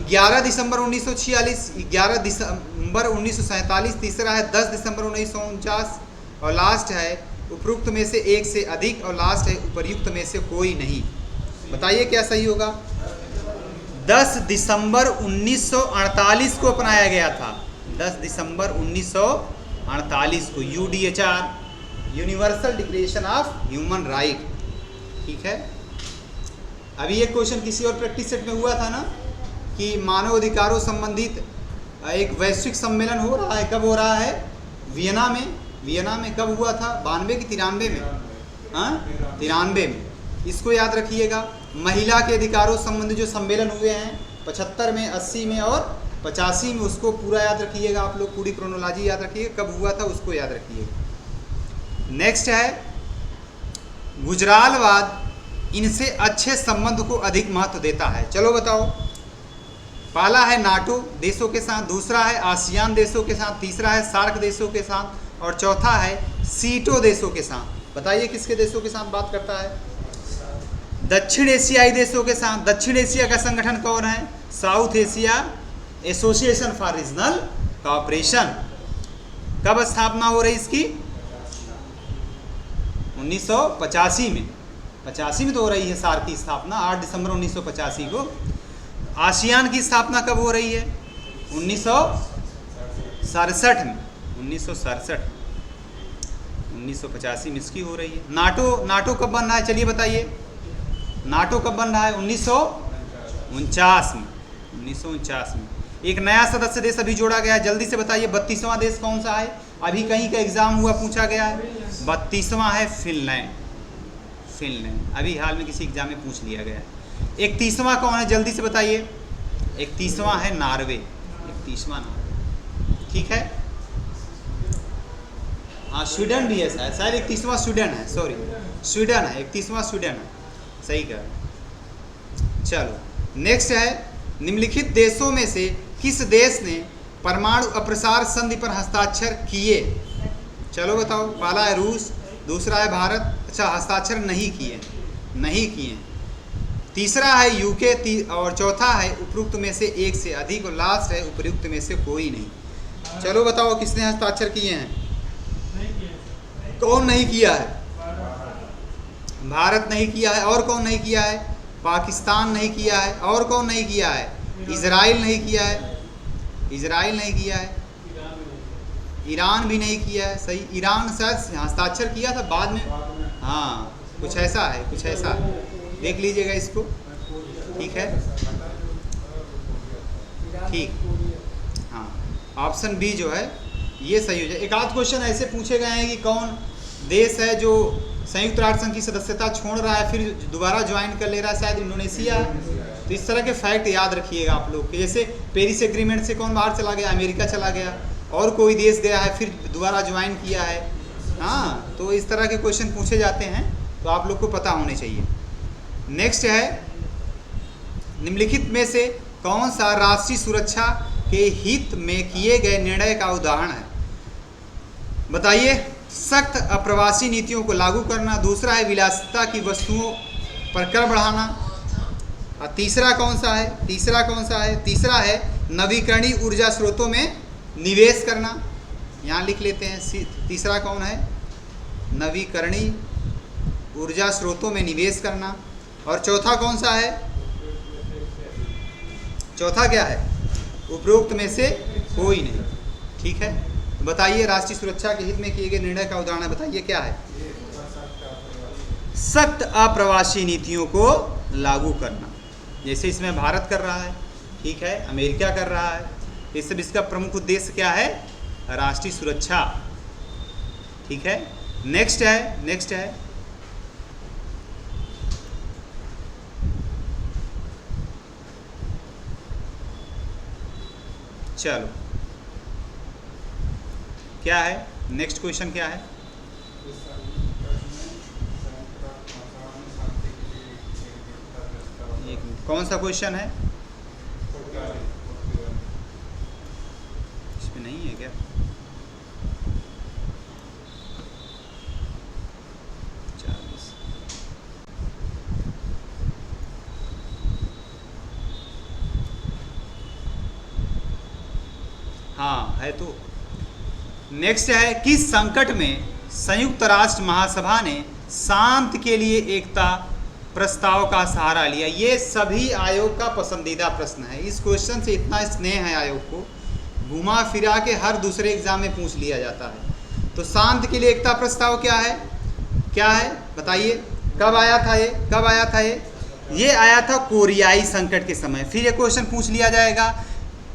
[SPEAKER 1] 11 दिसंबर 1946, 11 दिसंबर 1947, तीसरा है 10 दिसंबर 1949 और लास्ट है उपरोक्त में से एक से अधिक और लास्ट है उपर्युक्त में से कोई नहीं। बताइए क्या सही होगा? 10 दिसंबर 1948 को अपनाया गया था। 10 दिसंबर 1948 को UDHR, universal declaration of human right, ठीक है। अभी एक क्वेश्चन किसी और प्रैक्टिस सेट में हुआ था ना कि मानव अधिकारों संबंधित एक वैश्विक सम्मेलन हो रहा है, कब हो रहा है? वियना में। वियना में कब हुआ था? 92 की 93 में? हाँ 93 में, इसको याद रखिएगा। महिला के अधिकारों संबंधी जो सम्मेलन हुए हैं 75 में, 80 में और 85 में, उसको पूरा याद रखिएगा आप लोग, पूरी क्रोनोलॉजी याद रखिएगा, कब हुआ था उसको याद रखिएगा। नेक्स्ट है, गुजरालवाद इनसे अच्छे संबंध को अधिक महत्व देता है। चलो बताओ। पहला है नाटो देशों के साथ, दूसरा है आसियान देशों के साथ, तीसरा है सार्क देशों के साथ और चौथा है सीटो देशों के साथ। बताइए किसके देशों के साथ बात करता है? दक्षिण एशियाई देशों के साथ। दक्षिण एशिया का संगठन कौन है? South Asia association for regional cooperation. कब स्थापना हो रही इसकी? 1985 में। 85 में तो हो रही है सार्क की स्थापना, 8 दिसंबर 1985 को। आसियान की स्थापना कब हो रही है? 1967 में। 1985 में इसकी हो रही है। नाटो कब बन रहा है? चलिए बताइए, नाटो कब बन रहा है? 1949 में। 1949 में। एक नया सदस्य देश अभी जोड़ा गया है, जल्दी से बताइए 32वां देश कौन सा है? अभी कहीं का एग्जाम हुआ, पूछा गया है। 32वां है फिनलैंड। फिनलैंड अभी हाल में किसी एग्जाम में पूछ लिया गया है। 31वां कौन है? जल्दी से बताइए। 31वां है नॉर्वे। 31वां नॉर्वे, ठीक है। हाँ स्वीडन भी है शायद 31वां स्वीडन है, सॉरी स्वीडन है, 31वां स्वीडन है, सही कहा। चलो नेक्स्ट है, निम्नलिखित देशों में से किस देश ने परमाणु अप्रसार संधि पर हस्ताक्षर किए? चलो बताओ। पहला है रूस, दूसरा है भारत, अच्छा हस्ताक्षर नहीं किए, नहीं किए। तीसरा है यूके और चौथा है उपयुक्त में से एक से अधिक और लास्ट है उपयुक्त में से कोई नहीं। चलो बताओ किसने हस्ताक्षर किए हैं? कौन नहीं किया है? भारत नहीं किया है। और कौन नहीं किया है? पाकिस्तान नहीं किया है। और कौन नहीं किया है? इजराइल नहीं किया है। इजराइल नहीं किया है। ईरान भी नहीं किया है। सही, ईरान शायद हस्ताक्षर किया था बाद में, हाँ कुछ ऐसा है, कुछ ऐसा है, देख लीजिएगा इसको, ठीक है। ठीक, हाँ ऑप्शन बी जो है ये सही हो जाए। एक आध क्वेश्चन ऐसे पूछे गए हैं कि कौन देश है जो संयुक्त राष्ट्र संघ की सदस्यता छोड़ रहा है फिर दोबारा ज्वाइन कर ले रहा है? शायद इंडोनेशिया है। तो इस तरह के फैक्ट याद रखिएगा आप लोग कि जैसे पेरिस एग्रीमेंट से कौन बाहर चला गया? अमेरिका चला गया, और कोई देश गया है फिर दोबारा ज्वाइन किया है। हाँ तो इस तरह के क्वेश्चन पूछे जाते हैं, तो आप लोग को पता होने चाहिए। नेक्स्ट है, निम्नलिखित में से कौन सा राष्ट्रीय सुरक्षा के हित में किए गए निर्णय का उदाहरण है? बताइए। सख्त अप्रवासी नीतियों को लागू करना, दूसरा है विलासिता की वस्तुओं पर कर बढ़ाना, और तीसरा कौन सा है? तीसरा है नवीकरणीय ऊर्जा स्रोतों में निवेश करना। यहाँ लिख लेते हैं, तीसरा कौन है? नवीकरणीय ऊर्जा स्रोतों में निवेश करना। और चौथा कौन सा है? चौथा क्या है? उपरोक्त में से कोई नहीं, ठीक है। बताइए राष्ट्रीय सुरक्षा के हित में किए गए निर्णय का उदाहरण बताइए क्या है? सख्त अप्रवासी नीतियों को लागू करना, जैसे इसमें भारत कर रहा है, ठीक है, अमेरिका कर रहा है। ये सब इसका प्रमुख उद्देश्य क्या है? राष्ट्रीय सुरक्षा, ठीक है। नेक्स्ट है चलो क्या है नेक्स्ट क्वेश्चन क्या है? कौन सा क्वेश्चन है? इसमें नहीं है क्या? हाँ है तो नेक्स्ट है, किस संकट में संयुक्त राष्ट्र महासभा ने शांति के लिए एकता प्रस्ताव का सहारा लिया? ये सभी आयोग का पसंदीदा प्रश्न है। इस क्वेश्चन से इतना स्नेह है आयोग को, घुमा फिरा के हर दूसरे एग्जाम में पूछ लिया जाता है। तो शांति के लिए एकता प्रस्ताव क्या है? क्या है बताइए? कब आया था ये आया था कोरियाई संकट के समय। फिर ये क्वेश्चन पूछ लिया जाएगा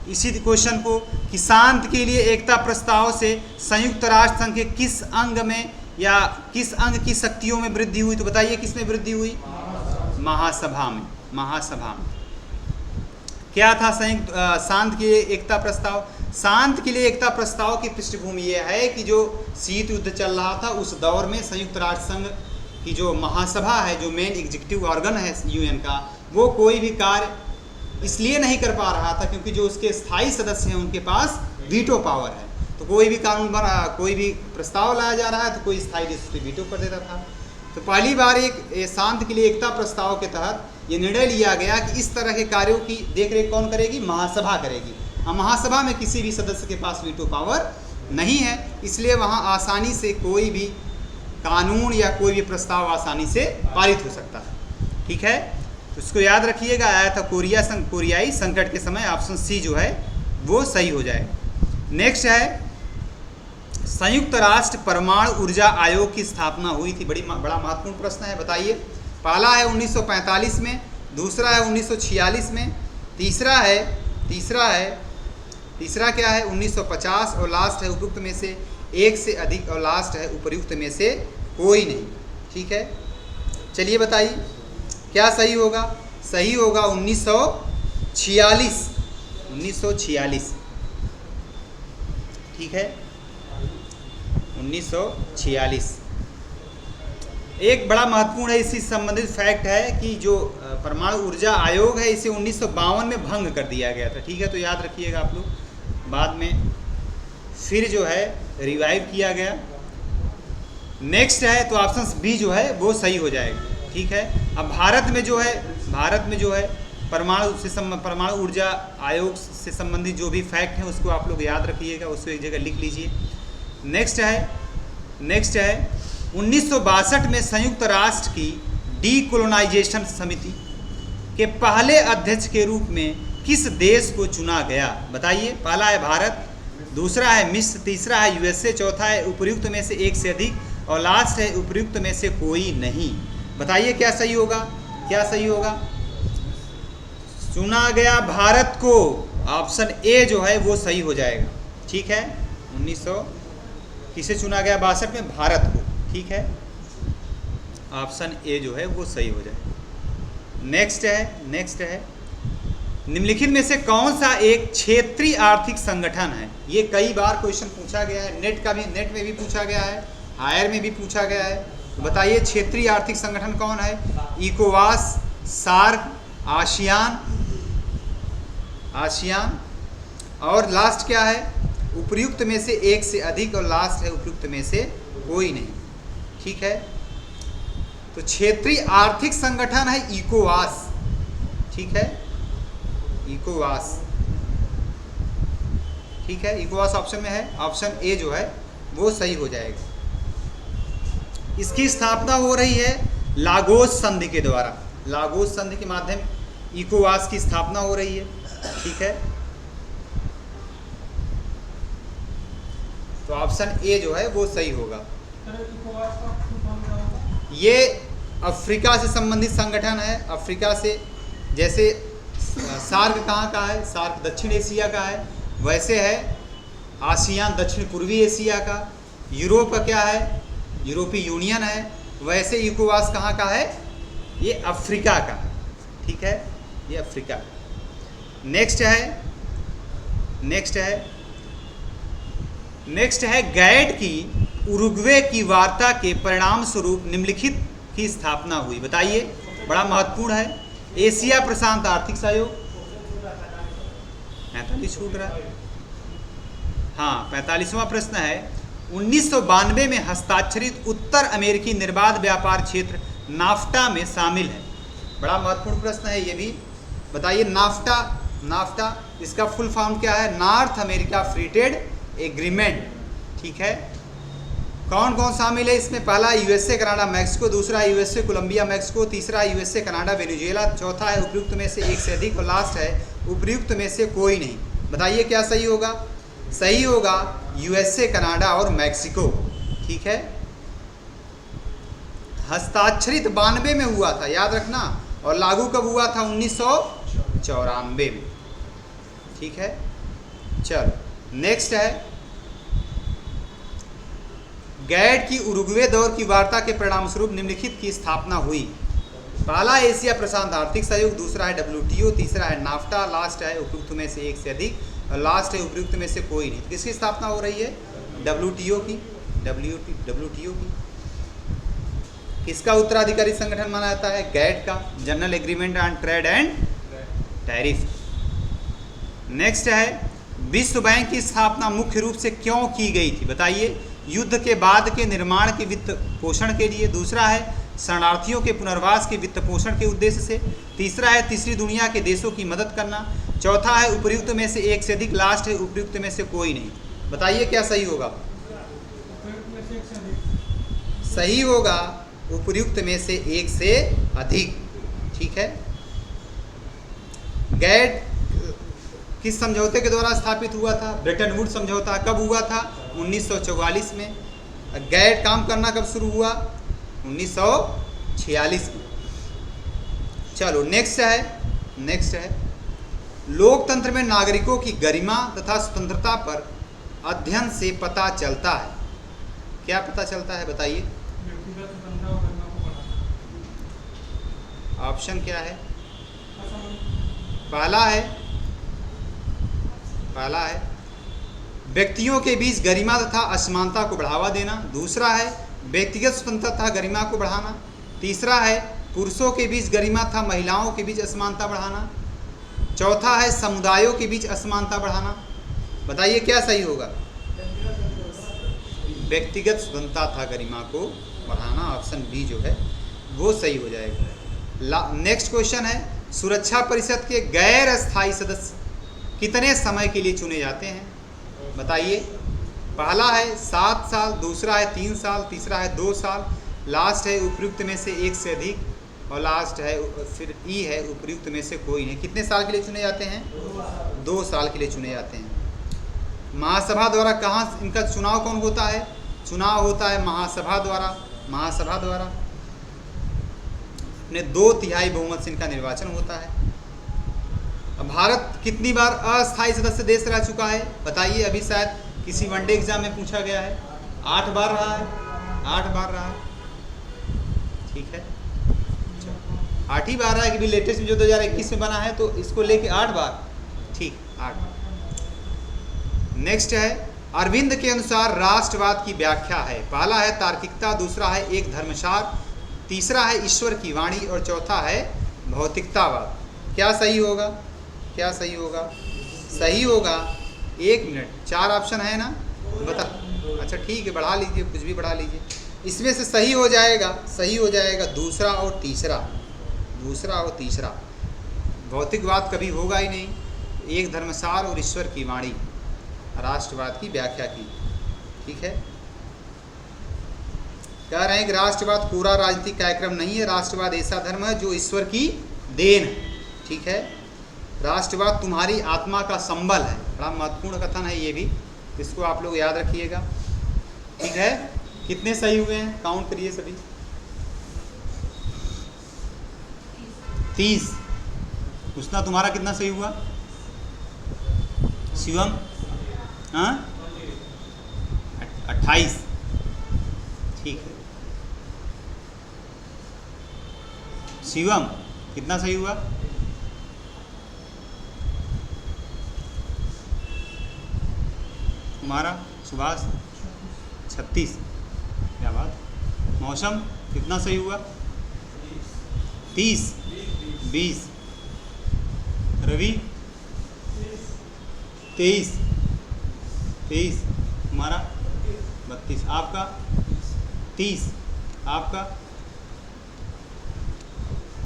[SPEAKER 1] इसी क्वेश्चन को कि शांति के लिए एकता प्रस्ताव से संयुक्त राष्ट्र संघ के किस अंग में या किस अंग की शक्तियों में वृद्धि हुई? तो बताइए किस में वृद्धि हुई? महासभा में। क्या था संयुक्त शांति के लिए एकता प्रस्ताव? शांति के लिए एकता प्रस्ताव की पृष्ठभूमि यह है कि जो शीत युद्ध चल रहा था उस दौर में संयुक्त राष्ट्र संघ की जो महासभा है, जो मेन एग्जीक्यूटिव ऑर्गन है यूएन का, वो कोई भी कार्य इसलिए नहीं कर पा रहा था क्योंकि जो उसके स्थायी सदस्य हैं उनके पास वीटो पावर है। तो कोई भी कानून बना, कोई भी प्रस्ताव लाया जा रहा है तो कोई स्थायी देश उस पर वीटो कर देता था। तो पहली बार एक शांति के लिए एकता प्रस्ताव के तहत ये निर्णय लिया गया कि इस तरह के कार्यों की देखरेख कौन करेगी? महासभा करेगी। महासभा में किसी भी सदस्य के पास वीटो पावर नहीं है, इसलिए वहाँ आसानी से कोई भी कानून या कोई भी प्रस्ताव आसानी से पारित हो सकता है, ठीक है। तो इसको याद रखिएगा, आया था कोरियाई संकट के समय। ऑप्शन सी जो है वो सही हो जाएगा। नेक्स्ट है, संयुक्त राष्ट्र परमाणु ऊर्जा आयोग की स्थापना हुई थी। बड़ा महत्वपूर्ण प्रश्न है, बताइए। पहला है 1945 में, दूसरा है 1946 में, तीसरा क्या है 1950 और लास्ट है उपयुक्त में से एक से अधिक और लास्ट है उपयुक्त में से कोई नहीं, ठीक है। चलिए बताइए क्या सही होगा? सही होगा 1946, ठीक है, 1946। एक बड़ा महत्वपूर्ण है इससे संबंधित फैक्ट है कि जो परमाणु ऊर्जा आयोग है इसे 1952 में भंग कर दिया गया था, ठीक है। तो याद रखिएगा आप लोग, बाद में फिर जो है रिवाइव किया गया। नेक्स्ट है तो ऑप्शन बी जो है वो सही हो जाएगा, ठीक है। अब भारत में जो है परमाणु ऊर्जा आयोग से संबंधित जो भी फैक्ट है उसको आप लोग याद रखिएगा, उसको एक जगह लिख लीजिए। नेक्स्ट है 1962 में संयुक्त राष्ट्र की डीकोलोनाइजेशन समिति के पहले अध्यक्ष के रूप में किस देश को चुना गया? बताइए। पहला है भारत, दूसरा है मिस्र, तीसरा है यूएसए, चौथा है उपयुक्त में से एक से अधिक और लास्ट है उपयुक्त में से कोई नहीं। बताइए क्या सही होगा? चुना गया भारत को, ऑप्शन ए जो है वो सही हो जाएगा, ठीक है। 1900 किसे चुना गया 62 में? भारत को, ठीक है। ऑप्शन ए जो है वो सही हो जाएगा। नेक्स्ट है निम्नलिखित में से कौन सा एक क्षेत्रीय आर्थिक संगठन है? ये कई बार क्वेश्चन पूछा गया है, नेट में भी पूछा गया है, हायर में भी पूछा गया है। बताइए क्षेत्रीय आर्थिक संगठन कौन है? इकोवास, सार्क, आसियान और लास्ट क्या है? उपयुक्त में से एक से अधिक और लास्ट है उपयुक्त में से कोई नहीं, ठीक है। तो क्षेत्रीय आर्थिक संगठन है इकोवास, ठीक है, इकोवास, ठीक है। इकोवास ऑप्शन में है, ऑप्शन ए जो है वो सही हो जाएगा। इसकी स्थापना हो रही है लागोस संधि के द्वारा, लागोस संधि के माध्यम इकोवास की स्थापना हो रही है, ठीक है। तो ऑप्शन ए जो है वो सही होगा। ये अफ्रीका से संबंधित संगठन है। अफ्रीका से, जैसे सार्क कहाँ का है, सार्क दक्षिण एशिया का है, वैसे है आसियान दक्षिण पूर्वी एशिया का। यूरोप का क्या है, यूरोपीय यूनियन है, वैसे इकोवास कहाँ का है, ये अफ्रीका का है। ठीक है, ये अफ्रीका। नेक्स्ट है गैड की उरुग्वे की वार्ता के परिणाम स्वरूप निम्नलिखित की स्थापना हुई। बताइए, बड़ा महत्वपूर्ण है। एशिया प्रशांत आर्थिक सहयोग, 45 छूट रहा है। हाँ, 45वां प्रश्न है 1992 में हस्ताक्षरित उत्तर अमेरिकी निर्बाध व्यापार क्षेत्र नाफ्टा में शामिल है। बड़ा महत्वपूर्ण प्रश्न है ये भी। बताइए, नाफ्टा इसका फुल फॉर्म क्या है, north America free trade agreement. ठीक है, कौन कौन शामिल है इसमें, पहला यूएसए कनाडा मैक्सिको, दूसरा यूएसए कोलंबिया मैक्सिको, तीसरा यूएसए कनाडा वेनेजुएला, चौथा है उपयुक्त में से एक से अधिक, और लास्ट है उपयुक्त में से कोई नहीं। बताइए क्या सही होगा, सही होगा यूएसए कनाडा और मैक्सिको। ठीक है, हस्ताक्षरित 92 में हुआ था, याद रखना, और लागू कब हुआ था, 1994 में। ठीक है, चलो नेक्स्ट है गैड की उरुग्वे दौर की वार्ता के परिणाम स्वरूप निम्नलिखित की स्थापना हुई। पहला एशिया प्रशांत आर्थिक सहयोग, दूसरा है डब्ल्यूटीओ, तीसरा है नाफ्टा, लास्ट है उपयुक्त में से एक से अधिक, और लास्ट है उपयुक्त में से कोई नहीं। किसकी स्थापना हो रही है, डब्ल्यूटीओ की। डब्ल्यूटीओ की किसका उत्तराधिकारी संगठन माना जाता है, गैड का, general agreement on trade and tariff. Next है विश्व बैंक की स्थापना मुख्य रूप से क्यों की गई थी। बताइए, युद्ध के बाद के निर्माण के वित्त पोषण के लिए, दूसरा है शरणार्थियों के पुनर्वास के वित्त पोषण के उद्देश्य से, तीसरा है तीसरी दुनिया के देशों की मदद करना, चौथा है उपयुक्त में से एक से अधिक, लास्ट है उपयुक्त में से कोई नहीं। बताइए क्या सही होगा, सही होगा उपयुक्त में से एक से अधिक। ठीक है, गैड किस समझौते के द्वारा स्थापित हुआ था, ब्रेटन वुड्स समझौता। कब हुआ था, 1944 में। गैड काम करना कब शुरू हुआ, 1946 में। चलो नेक्स्ट है लोकतंत्र में नागरिकों की गरिमा तथा स्वतंत्रता पर अध्ययन से पता चलता है। क्या पता चलता है, बताइए। ऑप्शन क्या है, पहला है व्यक्तियों के बीच गरिमा तथा असमानता को बढ़ावा देना, दूसरा है व्यक्तिगत स्वतंत्रता तथा गरिमा को बढ़ाना, तीसरा है पुरुषों के बीच गरिमा तथा महिलाओं के बीच असमानता बढ़ाना, चौथा है समुदायों के बीच असमानता बढ़ाना। बताइए क्या सही होगा, व्यक्तिगत स्वतंत्रता तथा गरिमा को बढ़ाना, ऑप्शन बी जो है वो सही हो जाएगा। नेक्स्ट क्वेश्चन है सुरक्षा परिषद के गैर अस्थायी सदस्य कितने समय के लिए चुने जाते हैं। बताइए, पहला है 7 साल, दूसरा है 3 साल, तीसरा है 2 साल, लास्ट है उपयुक्त में से एक से अधिक, और लास्ट है फिर ई है उपयुक्त में से कोई नहीं। कितने साल के लिए चुने जाते हैं, 2 साल के लिए चुने जाते हैं। महासभा द्वारा कहाँ इनका चुनाव कौन होता है, चुनाव होता है महासभा द्वारा अपने 2/3 बहुमत से इनका निर्वाचन होता है। अब भारत कितनी बार अस्थायी सदस्य देश रह चुका है, बताइए। अभी शायद किसी वनडे एग्जाम में पूछा गया है, 8 बार रहा है, 8 बार रहा है। ठीक है, 8 ही बार रहा है कि भी लेटेस्ट में जो 2021 में बना है तो इसको लेके 8 बार, ठीक 8। नेक्स्ट है अरविंद के अनुसार राष्ट्रवाद की व्याख्या है। पहला है तार्किकता, दूसरा है एक धर्मसार, तीसरा है ईश्वर की वाणी, और चौथा है भौतिकतावाद। क्या सही होगा, क्या सही होगा, सही होगा 1 मिनट, 4 ऑप्शन है ना, बता। अच्छा ठीक है, बढ़ा लीजिए, कुछ भी बढ़ा लीजिए। इसमें से सही हो जाएगा दूसरा और तीसरा। भौतिकवाद कभी होगा ही नहीं। एक धर्मसार और ईश्वर की वाणी राष्ट्रवाद की व्याख्या की। ठीक है, कह रहे हैं कि राष्ट्रवाद पूरा राजनीतिक कार्यक्रम नहीं है, राष्ट्रवाद ऐसा धर्म है जो ईश्वर की देन है। ठीक है, राष्ट्रवाद तुम्हारी आत्मा का संबल है। बड़ा महत्वपूर्ण कथन है ये भी, इसको आप लोग याद रखिएगा। ठीक है, कितने सही हुए हैं काउंट करिए सभी। 30। उसना तुम्हारा कितना सही हुआ शिवम? हाँ 28। ठीक है शिवम कितना सही हुआ? तुम्हारा सुभाष 36। क्या बात। मौसम कितना सही हुआ? 30। 20। रवि 23। तुम्हारा 32। आपका 30। आपका